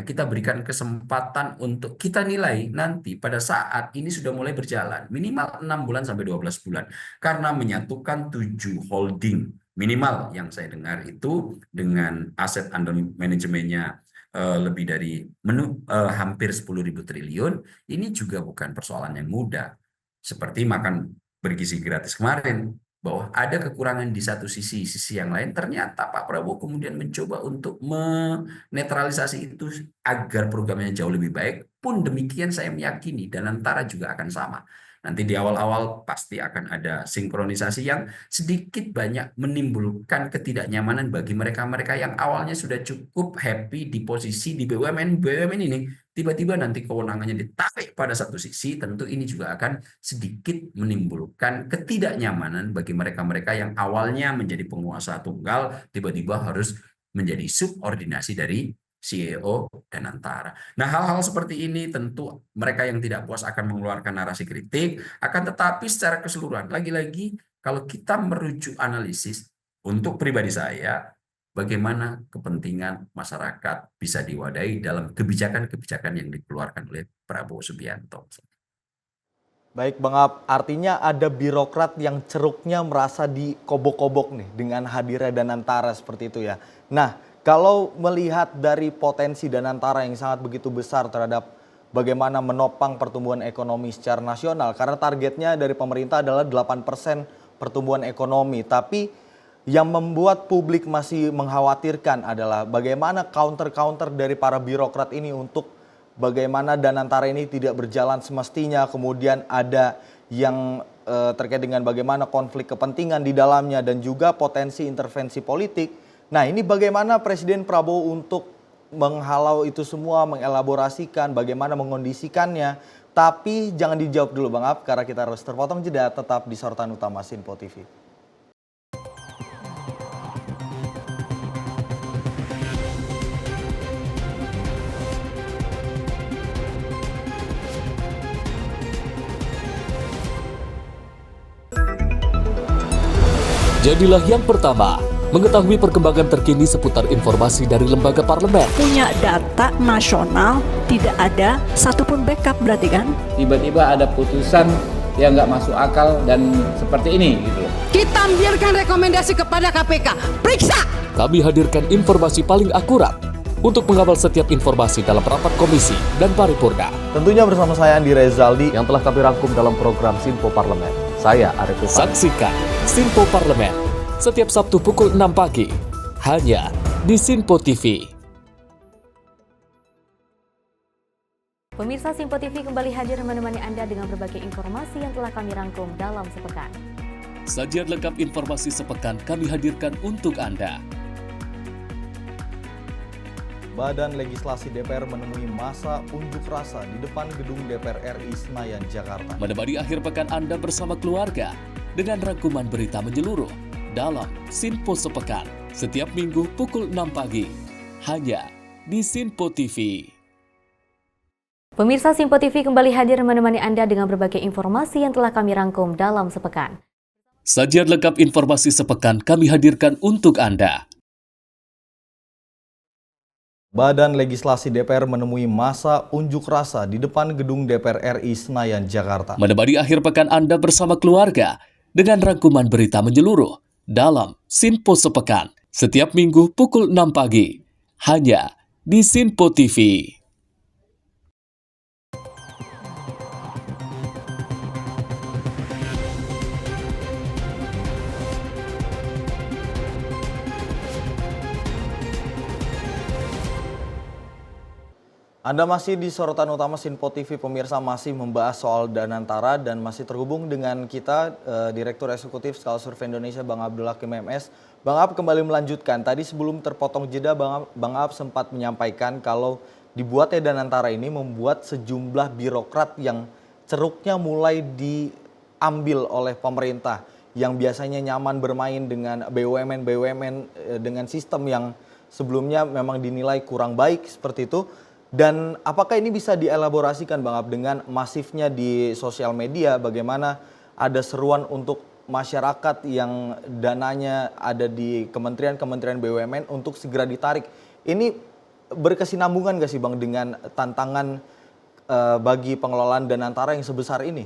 kita berikan kesempatan untuk kita nilai nanti pada saat ini sudah mulai berjalan minimal 6 bulan sampai 12 bulan karena menyatukan 7 holding minimal yang saya dengar itu dengan aset under manajemennya lebih dari hampir 10.000 triliun, ini juga bukan persoalan yang mudah. Seperti makan bergizi gratis kemarin, bahwa ada kekurangan di satu sisi yang lain, ternyata Pak Prabowo kemudian mencoba untuk menetralisasi itu agar programnya jauh lebih baik. Pun demikian saya meyakini Danantara juga akan sama. Nanti di awal-awal pasti akan ada sinkronisasi yang sedikit banyak menimbulkan ketidaknyamanan bagi mereka-mereka yang awalnya sudah cukup happy di posisi di BUMN ini. Tiba-tiba nanti kewenangannya ditarik pada satu sisi, tentu ini juga akan sedikit menimbulkan ketidaknyamanan bagi mereka-mereka yang awalnya menjadi penguasa tunggal, tiba-tiba harus menjadi subordinasi dari CEO Danantara. Nah, hal-hal seperti ini tentu mereka yang tidak puas akan mengeluarkan narasi kritik, akan tetapi secara keseluruhan, lagi-lagi kalau kita merujuk analisis, untuk pribadi saya, bagaimana kepentingan masyarakat bisa diwadahi dalam kebijakan-kebijakan yang dikeluarkan oleh Prabowo Subianto. Baik Bang Ab, artinya ada birokrat yang ceruknya merasa dikobok-kobok nih dengan hadirnya Danantara seperti itu ya. Nah, kalau melihat dari potensi Danantara yang sangat begitu besar terhadap bagaimana menopang pertumbuhan ekonomi secara nasional, karena targetnya dari pemerintah adalah 8% pertumbuhan ekonomi, tapi yang membuat publik masih mengkhawatirkan adalah bagaimana counter-counter dari para birokrat ini untuk bagaimana Danantara ini tidak berjalan semestinya, kemudian ada yang terkait dengan bagaimana konflik kepentingan di dalamnya dan juga potensi intervensi politik. Nah, ini bagaimana Presiden Prabowo untuk menghalau itu semua, mengelaborasikan bagaimana mengondisikannya. Tapi jangan dijawab dulu Bang Ab, karena kita harus terpotong jeda, tetap di Sorotan Utama Sinpo TV. Jadilah yang pertama mengetahui perkembangan terkini seputar informasi dari lembaga parlemen. Punya data nasional, tidak ada satupun backup berarti kan? Tiba-tiba ada putusan yang nggak masuk akal dan seperti ini gitu. Kita biarkan rekomendasi kepada KPK, periksa! Kami hadirkan informasi paling akurat untuk mengawal setiap informasi dalam rapat komisi dan paripurna. Tentunya bersama saya Andi Rezaldi yang telah kami rangkum dalam program Sinpo Parlemen. Saya Arif Rifani. Saksikan Sinpo Parlemen setiap Sabtu pukul 6 pagi, hanya di Sinpo TV. Pemirsa Sinpo TV kembali hadir menemani Anda dengan berbagai informasi yang telah kami rangkum dalam sepekan. Sajian lengkap informasi sepekan kami hadirkan untuk Anda. Badan Legislasi DPR menemui masa unjuk rasa di depan gedung DPR RI Senayan, Jakarta. Menemani akhir pekan Anda bersama keluarga dengan rangkuman berita menyeluruh dalam Sinpo Sepekan setiap minggu pukul 6 pagi, hanya di Sinpo TV. Pemirsa Sinpo TV kembali hadir menemani Anda dengan berbagai informasi yang telah kami rangkum dalam sepekan. Sajian lengkap informasi sepekan kami hadirkan untuk Anda. Badan Legislasi DPR menemui masa unjuk rasa di depan gedung DPR RI Senayan, Jakarta. Menemani akhir pekan Anda bersama keluarga dengan rangkuman berita menyeluruh dalam Sinpo Sepekan setiap minggu pukul 6 pagi, hanya di Sinpo TV. Anda masih di Sorotan Utama Sinpo TV, pemirsa, masih membahas soal Danantara dan masih terhubung dengan kita Direktur Eksekutif Skala Survei Indonesia Bang Abdul Hakim MS. Bang Ab kembali melanjutkan, tadi sebelum terpotong jeda Bang Ab sempat menyampaikan kalau dibuatnya Danantara ini membuat sejumlah birokrat yang ceruknya mulai diambil oleh pemerintah yang biasanya nyaman bermain dengan BUMN dengan sistem yang sebelumnya memang dinilai kurang baik seperti itu. Dan apakah ini bisa dielaborasikan Bang Ab dengan masifnya di sosial media, bagaimana ada seruan untuk masyarakat yang dananya ada di kementerian-kementerian BUMN untuk segera ditarik. Ini berkesinambungan gak sih Bang dengan tantangan bagi pengelolaan Danantara yang sebesar ini?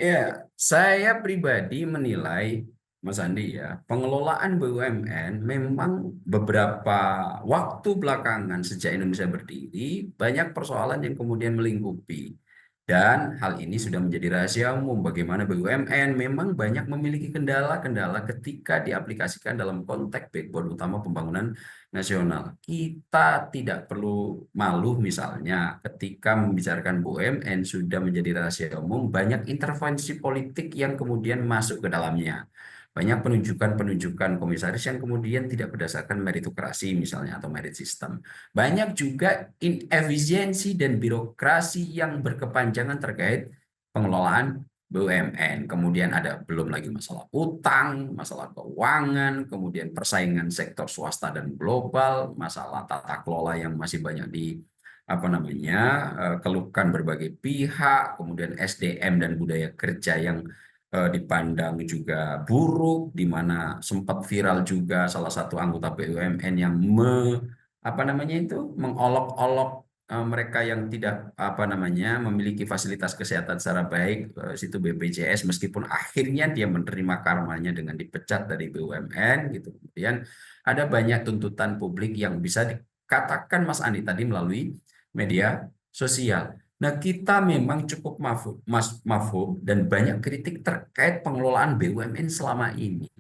Ya, saya pribadi menilai, Mas Andi ya, pengelolaan BUMN memang beberapa waktu belakangan sejak Indonesia berdiri, banyak persoalan yang kemudian melingkupi. Dan hal ini sudah menjadi rahasia umum bagaimana BUMN memang banyak memiliki kendala-kendala ketika diaplikasikan dalam konteks backbone utama pembangunan nasional. Kita tidak perlu malu misalnya ketika membicarakan BUMN sudah menjadi rahasia umum, banyak intervensi politik yang kemudian masuk ke dalamnya. Banyak penunjukan-penunjukan komisaris yang kemudian tidak berdasarkan meritokrasi misalnya atau merit system. Banyak juga inefisiensi dan birokrasi yang berkepanjangan terkait pengelolaan BUMN. Kemudian ada belum lagi masalah utang, masalah keuangan, kemudian persaingan sektor swasta dan global, masalah tata kelola yang masih banyak keluhkan berbagai pihak, kemudian SDM dan budaya kerja yang dipandang juga buruk, di mana sempat viral juga salah satu anggota BUMN yang mengolok-olok mereka yang tidak memiliki fasilitas kesehatan secara baik, situ BPJS, meskipun akhirnya dia menerima karmanya dengan dipecat dari BUMN gitu. Kemudian ada banyak tuntutan publik yang bisa dikatakan Mas Andi tadi melalui media sosial. Nah, kita memang cukup mafhum dan banyak kritik terkait pengelolaan BUMN selama ini.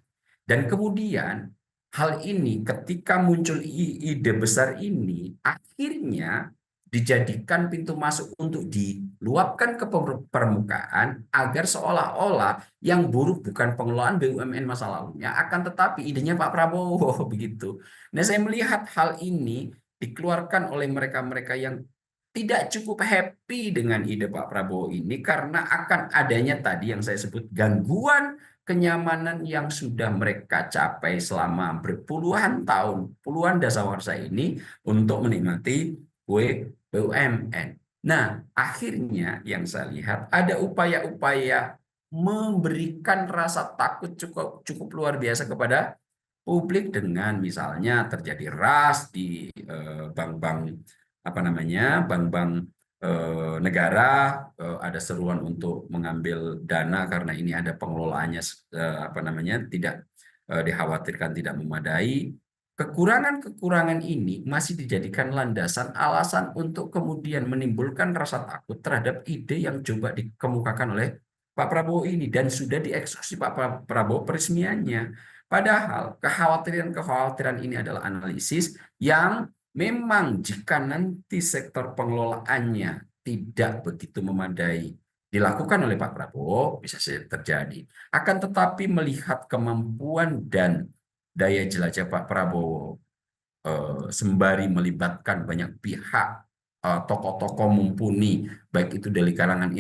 Dan kemudian hal ini ketika muncul ide besar ini, akhirnya dijadikan pintu masuk untuk diluapkan ke permukaan agar seolah-olah yang buruk bukan pengelolaan BUMN masa lalunya, akan tetapi idenya Pak Prabowo begitu. Nah, saya melihat hal ini dikeluarkan oleh mereka-mereka yang tidak cukup happy dengan ide Pak Prabowo ini karena akan adanya tadi yang saya sebut gangguan kenyamanan yang sudah mereka capai selama berpuluhan tahun, puluhan dasawarsa ini untuk menikmati kue BUMN. Nah, akhirnya yang saya lihat ada upaya-upaya memberikan rasa takut cukup luar biasa kepada publik dengan misalnya terjadi ras di bank-bank bank-bank negara, ada seruan untuk mengambil dana karena ini ada pengelolaannya tidak dikhawatirkan tidak memadai. Kekurangan-kekurangan ini masih dijadikan landasan alasan untuk kemudian menimbulkan rasa takut terhadap ide yang coba dikemukakan oleh Pak Prabowo ini dan sudah dieksekusi Pak Prabowo peresmiannya. Padahal kekhawatiran-kekhawatiran ini adalah analisis yang memang jika nanti sektor pengelolaannya tidak begitu memadai dilakukan oleh Pak Prabowo, bisa saja terjadi. Akan tetapi melihat kemampuan dan daya jelajah Pak Prabowo, sembari melibatkan banyak pihak, tokoh-tokoh mumpuni, baik itu dari kalangan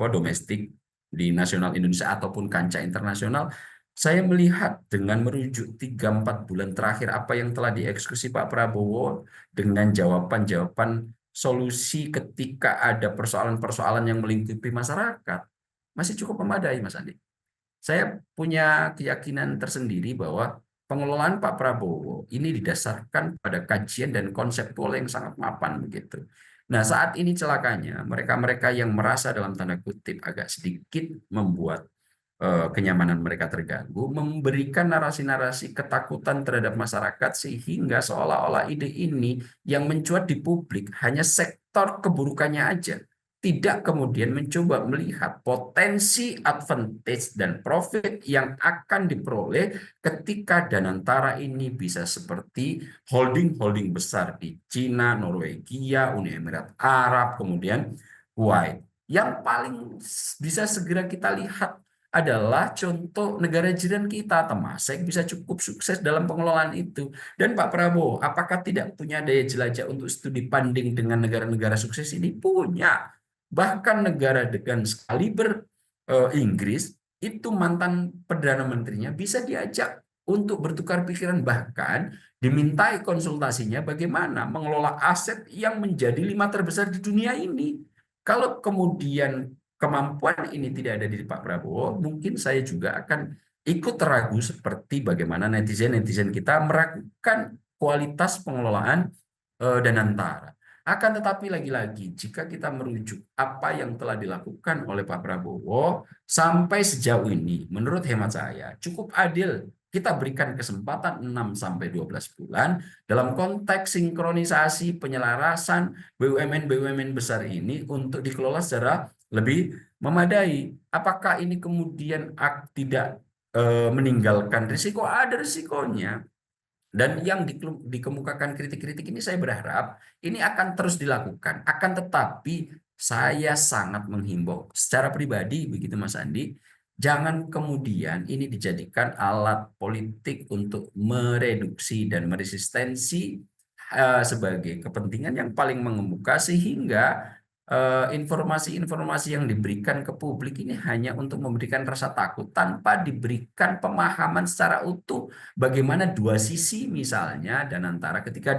domestik di nasional Indonesia ataupun kancah internasional, saya melihat dengan merujuk 3-4 bulan terakhir apa yang telah dieksekusi Pak Prabowo dengan jawaban-jawaban solusi ketika ada persoalan-persoalan yang melingkupi masyarakat, masih cukup memadai, Mas Andi. Saya punya keyakinan tersendiri bahwa pengelolaan Pak Prabowo ini didasarkan pada kajian dan konseptual yang sangat mapan begitu. Nah, saat ini celakanya mereka-mereka yang merasa dalam tanda kutip agak sedikit membuat kenyamanan mereka terganggu, memberikan narasi-narasi ketakutan terhadap masyarakat sehingga seolah-olah ide ini yang mencuat di publik hanya sektor keburukannya aja. Tidak kemudian mencoba melihat potensi advantage dan profit yang akan diperoleh ketika Danantara ini bisa seperti holding-holding besar di Cina, Norwegia, Uni Emirat Arab, kemudian Kuwait. Yang paling bisa segera kita lihat adalah contoh negara jiran kita, Temasek bisa cukup sukses dalam pengelolaan itu. Dan Pak Prabowo, apakah tidak punya daya jelajah untuk studi banding dengan negara-negara sukses ini? Punya. Bahkan negara dengan skaliber Inggris, itu mantan Perdana Menterinya bisa diajak untuk bertukar pikiran, bahkan dimintai konsultasinya bagaimana mengelola aset yang menjadi 5 terbesar di dunia ini. Kalau kemudian kemampuan ini tidak ada di Pak Prabowo, mungkin saya juga akan ikut ragu seperti bagaimana netizen-netizen kita meragukan kualitas pengelolaan Danantara. Akan tetapi lagi-lagi, jika kita merujuk apa yang telah dilakukan oleh Pak Prabowo sampai sejauh ini, menurut hemat saya cukup adil kita berikan kesempatan 6-12 bulan dalam konteks sinkronisasi penyelarasan BUMN-BUMN besar ini untuk dikelola secara lebih memadai. Apakah ini kemudian tidak meninggalkan risiko? Ada risikonya. Dan yang dikemukakan kritik-kritik ini saya berharap ini akan terus dilakukan. Akan tetapi saya sangat menghimbau secara pribadi, begitu Mas Andi, jangan kemudian ini dijadikan alat politik untuk mereduksi dan meresistensi sebagai kepentingan yang paling mengemuka, sehingga informasi-informasi yang diberikan ke publik ini hanya untuk memberikan rasa takut tanpa diberikan pemahaman secara utuh bagaimana dua sisi misalnya Danantara ketika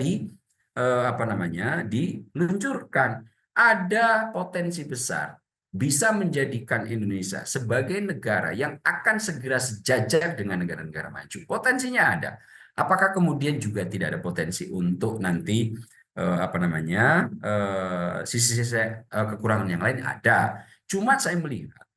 diluncurkan ada potensi besar bisa menjadikan Indonesia sebagai negara yang akan segera sejajar dengan negara-negara maju. Potensinya ada. Apakah kemudian juga tidak ada potensi untuk nanti sisi-sisi kekurangan yang lain? Ada. Cuma saya melihat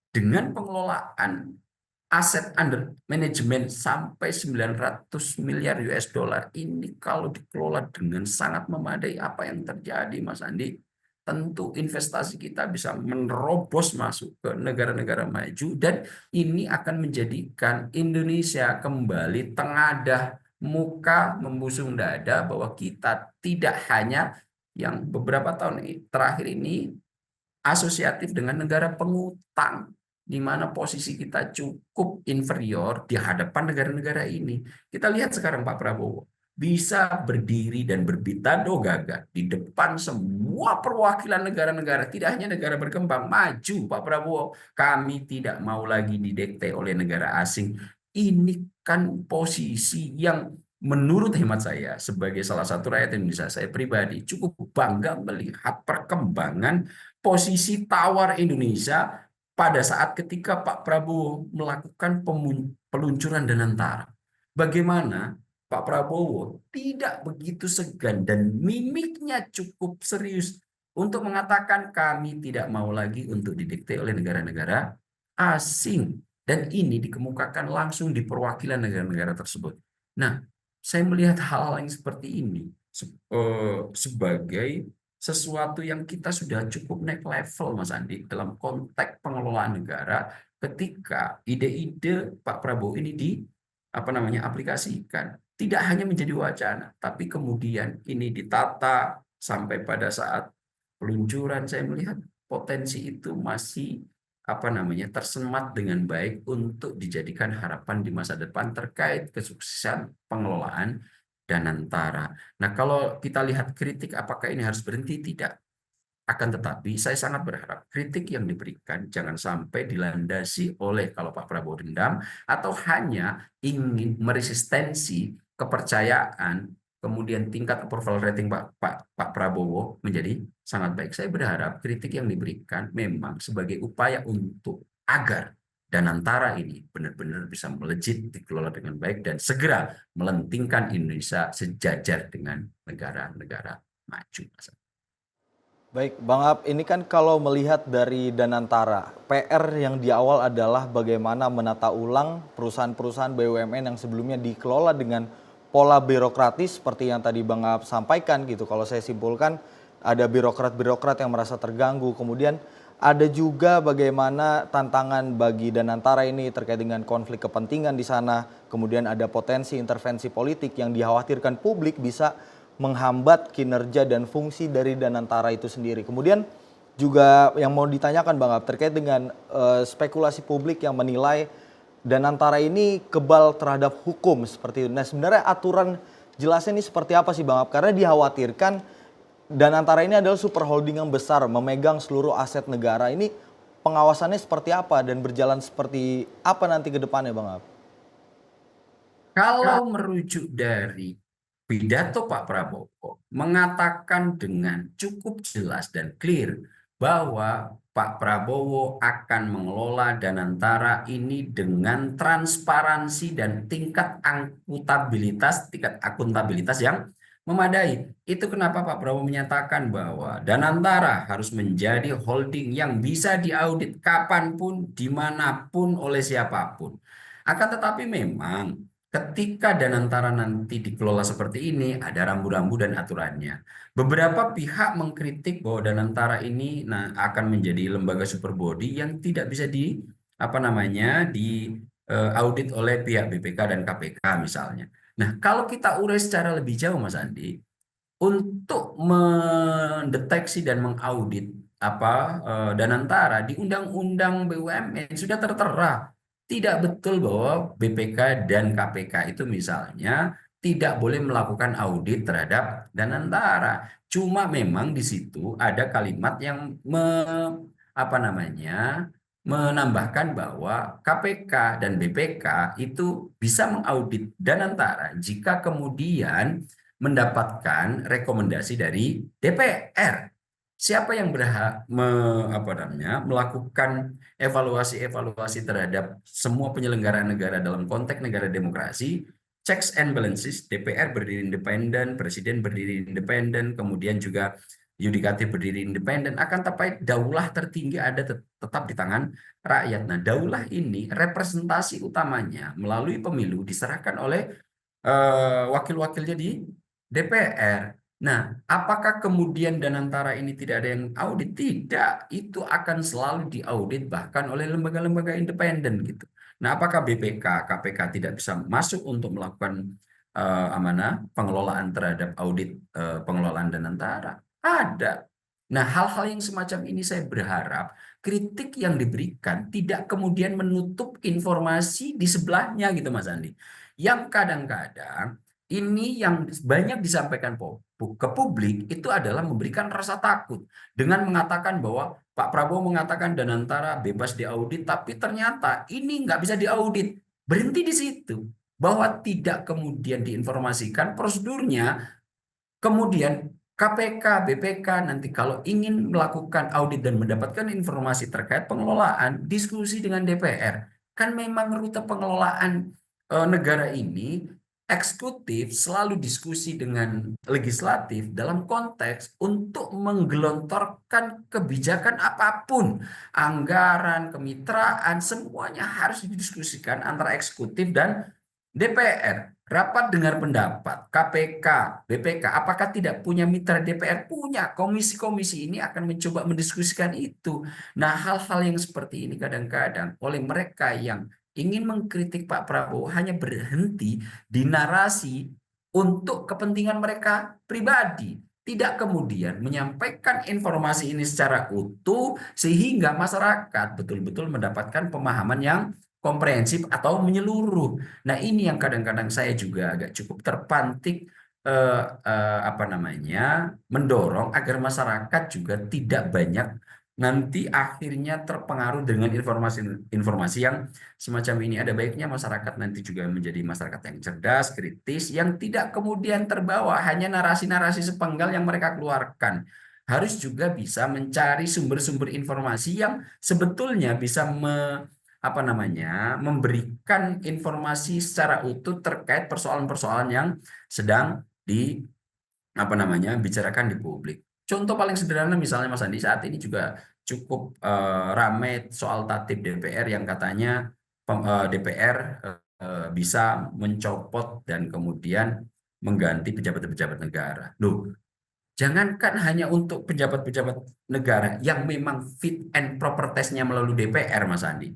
dengan pengelolaan aset under management sampai 900 miliar US dollar ini, kalau dikelola dengan sangat memadai, apa yang terjadi Mas Andi? Tentu investasi kita bisa menerobos masuk ke negara-negara maju, dan ini akan menjadikan Indonesia kembali tengadah muka membusung dada bahwa kita tidak hanya yang beberapa tahun terakhir ini asosiatif dengan negara pengutang, di mana posisi kita cukup inferior di hadapan negara-negara ini. Kita lihat sekarang Pak Prabowo bisa berdiri dan berbitado gagah di depan semua perwakilan negara-negara, tidak hanya negara berkembang, maju Pak Prabowo. Kami tidak mau lagi didikte oleh negara asing. Ini kan posisi yang menurut hemat saya sebagai salah satu rakyat Indonesia, saya pribadi cukup bangga melihat perkembangan posisi tawar Indonesia pada saat ketika Pak Prabowo melakukan peluncuran Danantara. Bagaimana Pak Prabowo tidak begitu segan dan mimiknya cukup serius untuk mengatakan kami tidak mau lagi untuk didikte oleh negara-negara asing. Dan ini dikemukakan langsung di perwakilan negara-negara tersebut. Nah, saya melihat hal-hal yang seperti ini sebagai sesuatu yang kita sudah cukup naik level, Mas Andi, dalam konteks pengelolaan negara ketika ide-ide Pak Prabowo ini aplikasikan. Tidak hanya menjadi wacana, tapi kemudian ini ditata sampai pada saat peluncuran. Saya melihat potensi itu masih tersemat dengan baik untuk dijadikan harapan di masa depan terkait kesuksesan pengelolaan Danantara. Nah, kalau kita lihat kritik, apakah ini harus berhenti? Tidak. Akan tetapi saya sangat berharap kritik yang diberikan jangan sampai dilandasi oleh, kalau Pak Prabowo dendam atau hanya ingin meresistensi kepercayaan, kemudian tingkat approval rating Pak Prabowo menjadi sangat baik. Saya berharap kritik yang diberikan memang sebagai upaya untuk agar Danantara ini benar-benar bisa melejit, dikelola dengan baik, dan segera melentingkan Indonesia sejajar dengan negara-negara maju. Baik, Bang Ab, ini kan kalau melihat dari Danantara, PR yang di awal adalah bagaimana menata ulang perusahaan-perusahaan BUMN yang sebelumnya dikelola dengan pola birokratis seperti yang tadi Bang Ab sampaikan gitu. Kalau saya simpulkan, ada birokrat-birokrat yang merasa terganggu. Kemudian ada juga bagaimana tantangan bagi Danantara ini terkait dengan konflik kepentingan di sana. Kemudian ada potensi intervensi politik yang dikhawatirkan publik bisa menghambat kinerja dan fungsi dari Danantara itu sendiri. Kemudian juga yang mau ditanyakan Bang Ab terkait dengan spekulasi publik yang menilai Danantara ini kebal terhadap hukum seperti itu. Nah, sebenarnya aturan jelasnya ini seperti apa sih Bang Ab? Karena dikhawatirkan Danantara ini adalah super holding yang besar, memegang seluruh aset negara. Ini pengawasannya seperti apa dan berjalan seperti apa nanti ke depannya Bang Ab? Kalau merujuk dari pidato Pak Prabowo mengatakan dengan cukup jelas dan clear bahwa Pak Prabowo akan mengelola Danantara ini dengan transparansi dan tingkat akuntabilitas yang memadai. Itu kenapa Pak Prabowo menyatakan bahwa Danantara harus menjadi holding yang bisa diaudit kapanpun, dimanapun, oleh siapapun. Akan tetapi memang ketika Danantara nanti dikelola seperti ini, ada rambu-rambu dan aturannya. Beberapa pihak mengkritik bahwa Danantara ini akan menjadi lembaga super body yang tidak bisa audit oleh pihak BPK dan KPK misalnya. Nah, kalau kita urai secara lebih jauh, Mas Andi, untuk mendeteksi dan mengaudit Danantara di Undang-Undang BUMN sudah tertera. Tidak betul bahwa BPK dan KPK itu misalnya tidak boleh melakukan audit terhadap Danantara. Cuma memang di situ ada kalimat yang menambahkan bahwa KPK dan BPK itu bisa mengaudit Danantara jika kemudian mendapatkan rekomendasi dari DPR. Siapa yang berhak melakukan evaluasi terhadap semua penyelenggaraan negara dalam konteks negara demokrasi? Checks and balances, DPR berdiri independen, Presiden berdiri independen, kemudian juga yudikatif berdiri independen, akan tapi daulah tertinggi ada tetap di tangan rakyat. Nah, daulah ini representasi utamanya melalui pemilu diserahkan oleh wakil-wakilnya di DPR. Nah, apakah kemudian Danantara ini tidak ada yang audit? Tidak, itu akan selalu diaudit bahkan oleh lembaga-lembaga independen gitu. Nah, apakah BPK, KPK tidak bisa masuk untuk melakukan pengelolaan terhadap audit pengelolaan Danantara? Ada. Nah, hal-hal yang semacam ini saya berharap kritik yang diberikan tidak kemudian menutup informasi di sebelahnya gitu, Mas Andi. Yang kadang-kadang ini yang banyak disampaikan ke publik itu adalah memberikan rasa takut dengan mengatakan bahwa Pak Prabowo mengatakan Danantara bebas diaudit, tapi ternyata ini nggak bisa diaudit. Berhenti di situ, bahwa tidak kemudian diinformasikan prosedurnya. Kemudian KPK, BPK nanti kalau ingin melakukan audit dan mendapatkan informasi terkait pengelolaan, diskusi dengan DPR. Kan memang rute pengelolaan negara ini, eksekutif selalu diskusi dengan legislatif dalam konteks untuk menggelontorkan kebijakan apapun. Anggaran, kemitraan, semuanya harus didiskusikan antara eksekutif dan DPR. Rapat dengar pendapat, KPK, BPK, apakah tidak punya mitra DPR? Punya. Komisi-komisi ini akan mencoba mendiskusikan itu. Nah, hal-hal yang seperti ini kadang-kadang oleh mereka yang ingin mengkritik Pak Prabowo hanya berhenti di narasi untuk kepentingan mereka pribadi. Tidak kemudian menyampaikan informasi ini secara utuh sehingga masyarakat betul-betul mendapatkan pemahaman yang komprehensif atau menyeluruh. Nah, ini yang kadang-kadang saya juga agak cukup terpantik mendorong agar masyarakat juga tidak banyak nanti akhirnya terpengaruh dengan informasi yang semacam ini. Ada baiknya masyarakat nanti juga menjadi masyarakat yang cerdas, kritis, yang tidak kemudian terbawa hanya narasi-narasi sepenggal yang mereka keluarkan. Harus juga bisa mencari sumber-sumber informasi yang sebetulnya bisa memberikan informasi secara utuh terkait persoalan-persoalan yang sedang bicarakan di publik. Contoh paling sederhana misalnya Mas Andi, saat ini juga cukup ramai soal tatip DPR yang katanya DPR bisa mencopot dan kemudian mengganti pejabat-pejabat negara. Loh, jangankan hanya untuk pejabat-pejabat negara yang memang fit and proper test-nya melalui DPR, Mas Andi.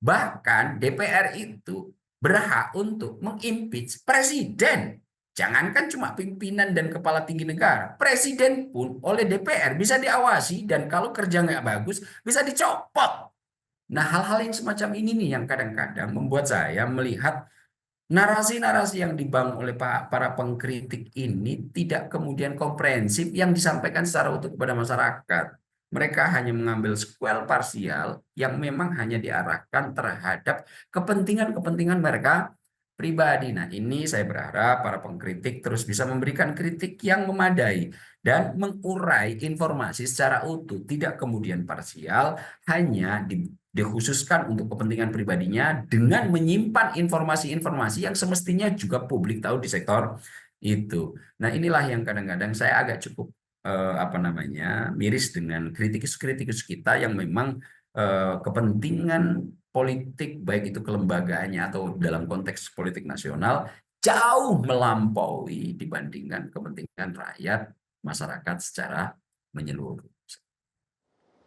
Bahkan DPR itu berhak untuk mengimpeach presiden. Jangankan cuma pimpinan dan kepala tinggi negara, presiden pun oleh DPR bisa diawasi dan kalau kerja nggak bagus bisa dicopot. Nah, hal-hal yang semacam ini nih yang kadang-kadang membuat saya melihat narasi-narasi yang dibangun oleh para pengkritik ini tidak kemudian komprehensif yang disampaikan secara utuh kepada masyarakat. Mereka hanya mengambil sequel parsial yang memang hanya diarahkan terhadap kepentingan-kepentingan mereka pribadi. Nah, ini saya berharap para pengkritik terus bisa memberikan kritik yang memadai dan mengurai informasi secara utuh, tidak kemudian parsial, hanya dikhususkan untuk kepentingan pribadinya dengan menyimpan informasi-informasi yang semestinya juga publik tahu di sektor itu. Nah, inilah yang kadang-kadang saya agak cukup miris dengan kritikus-kritikus kita yang memang kepentingan politik baik itu kelembagaannya atau dalam konteks politik nasional jauh melampaui dibandingkan kepentingan rakyat masyarakat secara menyeluruh.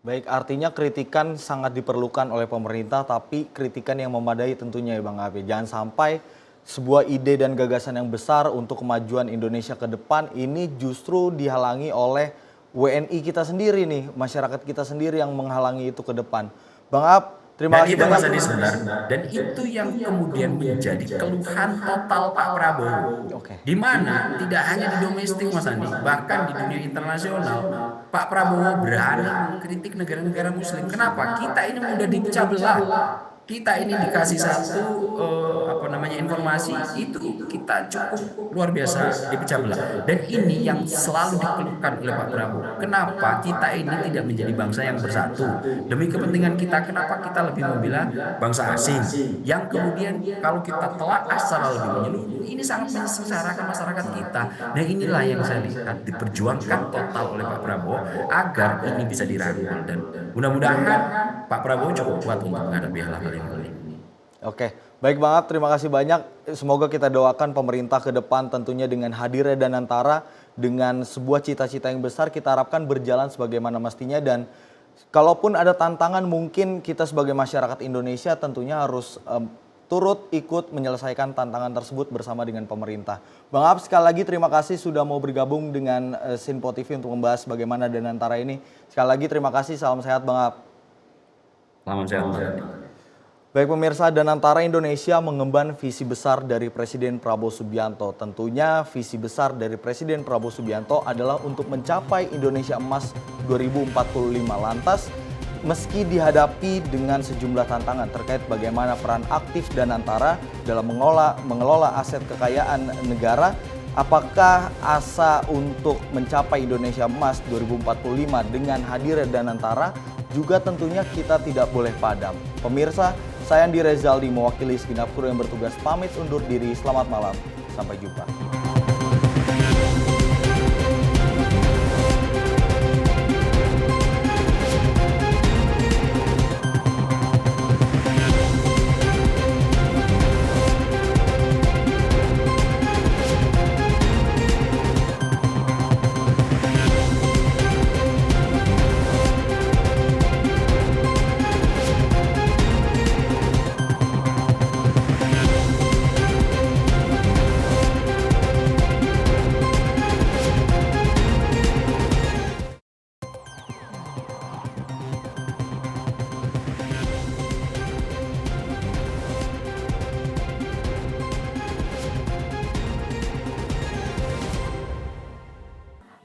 Baik, artinya kritikan sangat diperlukan oleh pemerintah, tapi kritikan yang memadai tentunya ya Bang Abi. Jangan sampai sebuah ide dan gagasan yang besar untuk kemajuan Indonesia ke depan ini justru dihalangi oleh WNI kita sendiri nih, masyarakat kita sendiri yang menghalangi itu ke depan. Bang Ab, terima kasih banyak. Mas Adi sebentar. Dan itu yang kemudian menjadi keluhan total Pak Prabowo. Di mana tidak hanya di domestik Mas Andi, bahkan di dunia internasional, Pak Prabowo berani mengkritik negara-negara Muslim. Kenapa? Kita ini mudah dipecah belah. Kita ini dikasih satu informasi itu kita cukup luar biasa dipecah belah. Dan ini yang selalu dikeluhkan oleh Pak Prabowo. Kenapa kita ini tidak menjadi bangsa yang bersatu demi kepentingan kita? Kenapa kita lebih membela bangsa asing yang kemudian kalau kita telaah secara lebih menyeluruh ini sangat menyengsarakan masyarakat kita. Nah, inilah yang saya lihat diperjuangkan total oleh Pak Prabowo agar ini bisa dirangkul, dan mudah-mudahan Pak Prabowo cukup kuat untuk menghadapi hal-hal ini. Oke, baik Bang Ab, terima kasih banyak. Semoga kita doakan pemerintah ke depan tentunya dengan hadirnya Danantara dengan sebuah cita-cita yang besar kita harapkan berjalan sebagaimana mestinya, dan kalaupun ada tantangan mungkin kita sebagai masyarakat Indonesia tentunya harus turut ikut menyelesaikan tantangan tersebut bersama dengan pemerintah. Bang Ab, sekali lagi terima kasih sudah mau bergabung dengan Sinpo TV untuk membahas bagaimana Danantara ini. Sekali lagi terima kasih, salam sehat Bang Ab. Salam sehat. Baik pemirsa, Danantara Indonesia mengemban visi besar dari Presiden Prabowo Subianto. Tentunya visi besar dari Presiden Prabowo Subianto adalah untuk mencapai Indonesia Emas 2045. Lantas, meski dihadapi dengan sejumlah tantangan terkait bagaimana peran aktif Danantara dalam mengelola aset kekayaan negara, apakah asa untuk mencapai Indonesia Emas 2045 dengan hadirnya Danantara juga tentunya kita tidak boleh padam. Pemirsa, saya Andi Rezaldi mewakili segenap kru yang bertugas pamit undur diri. Selamat malam, sampai jumpa.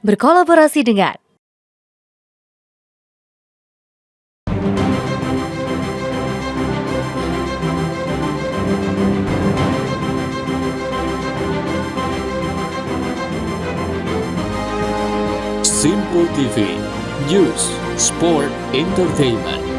Berkolaborasi dengan Sinpo TV, News, Sport, Entertainment.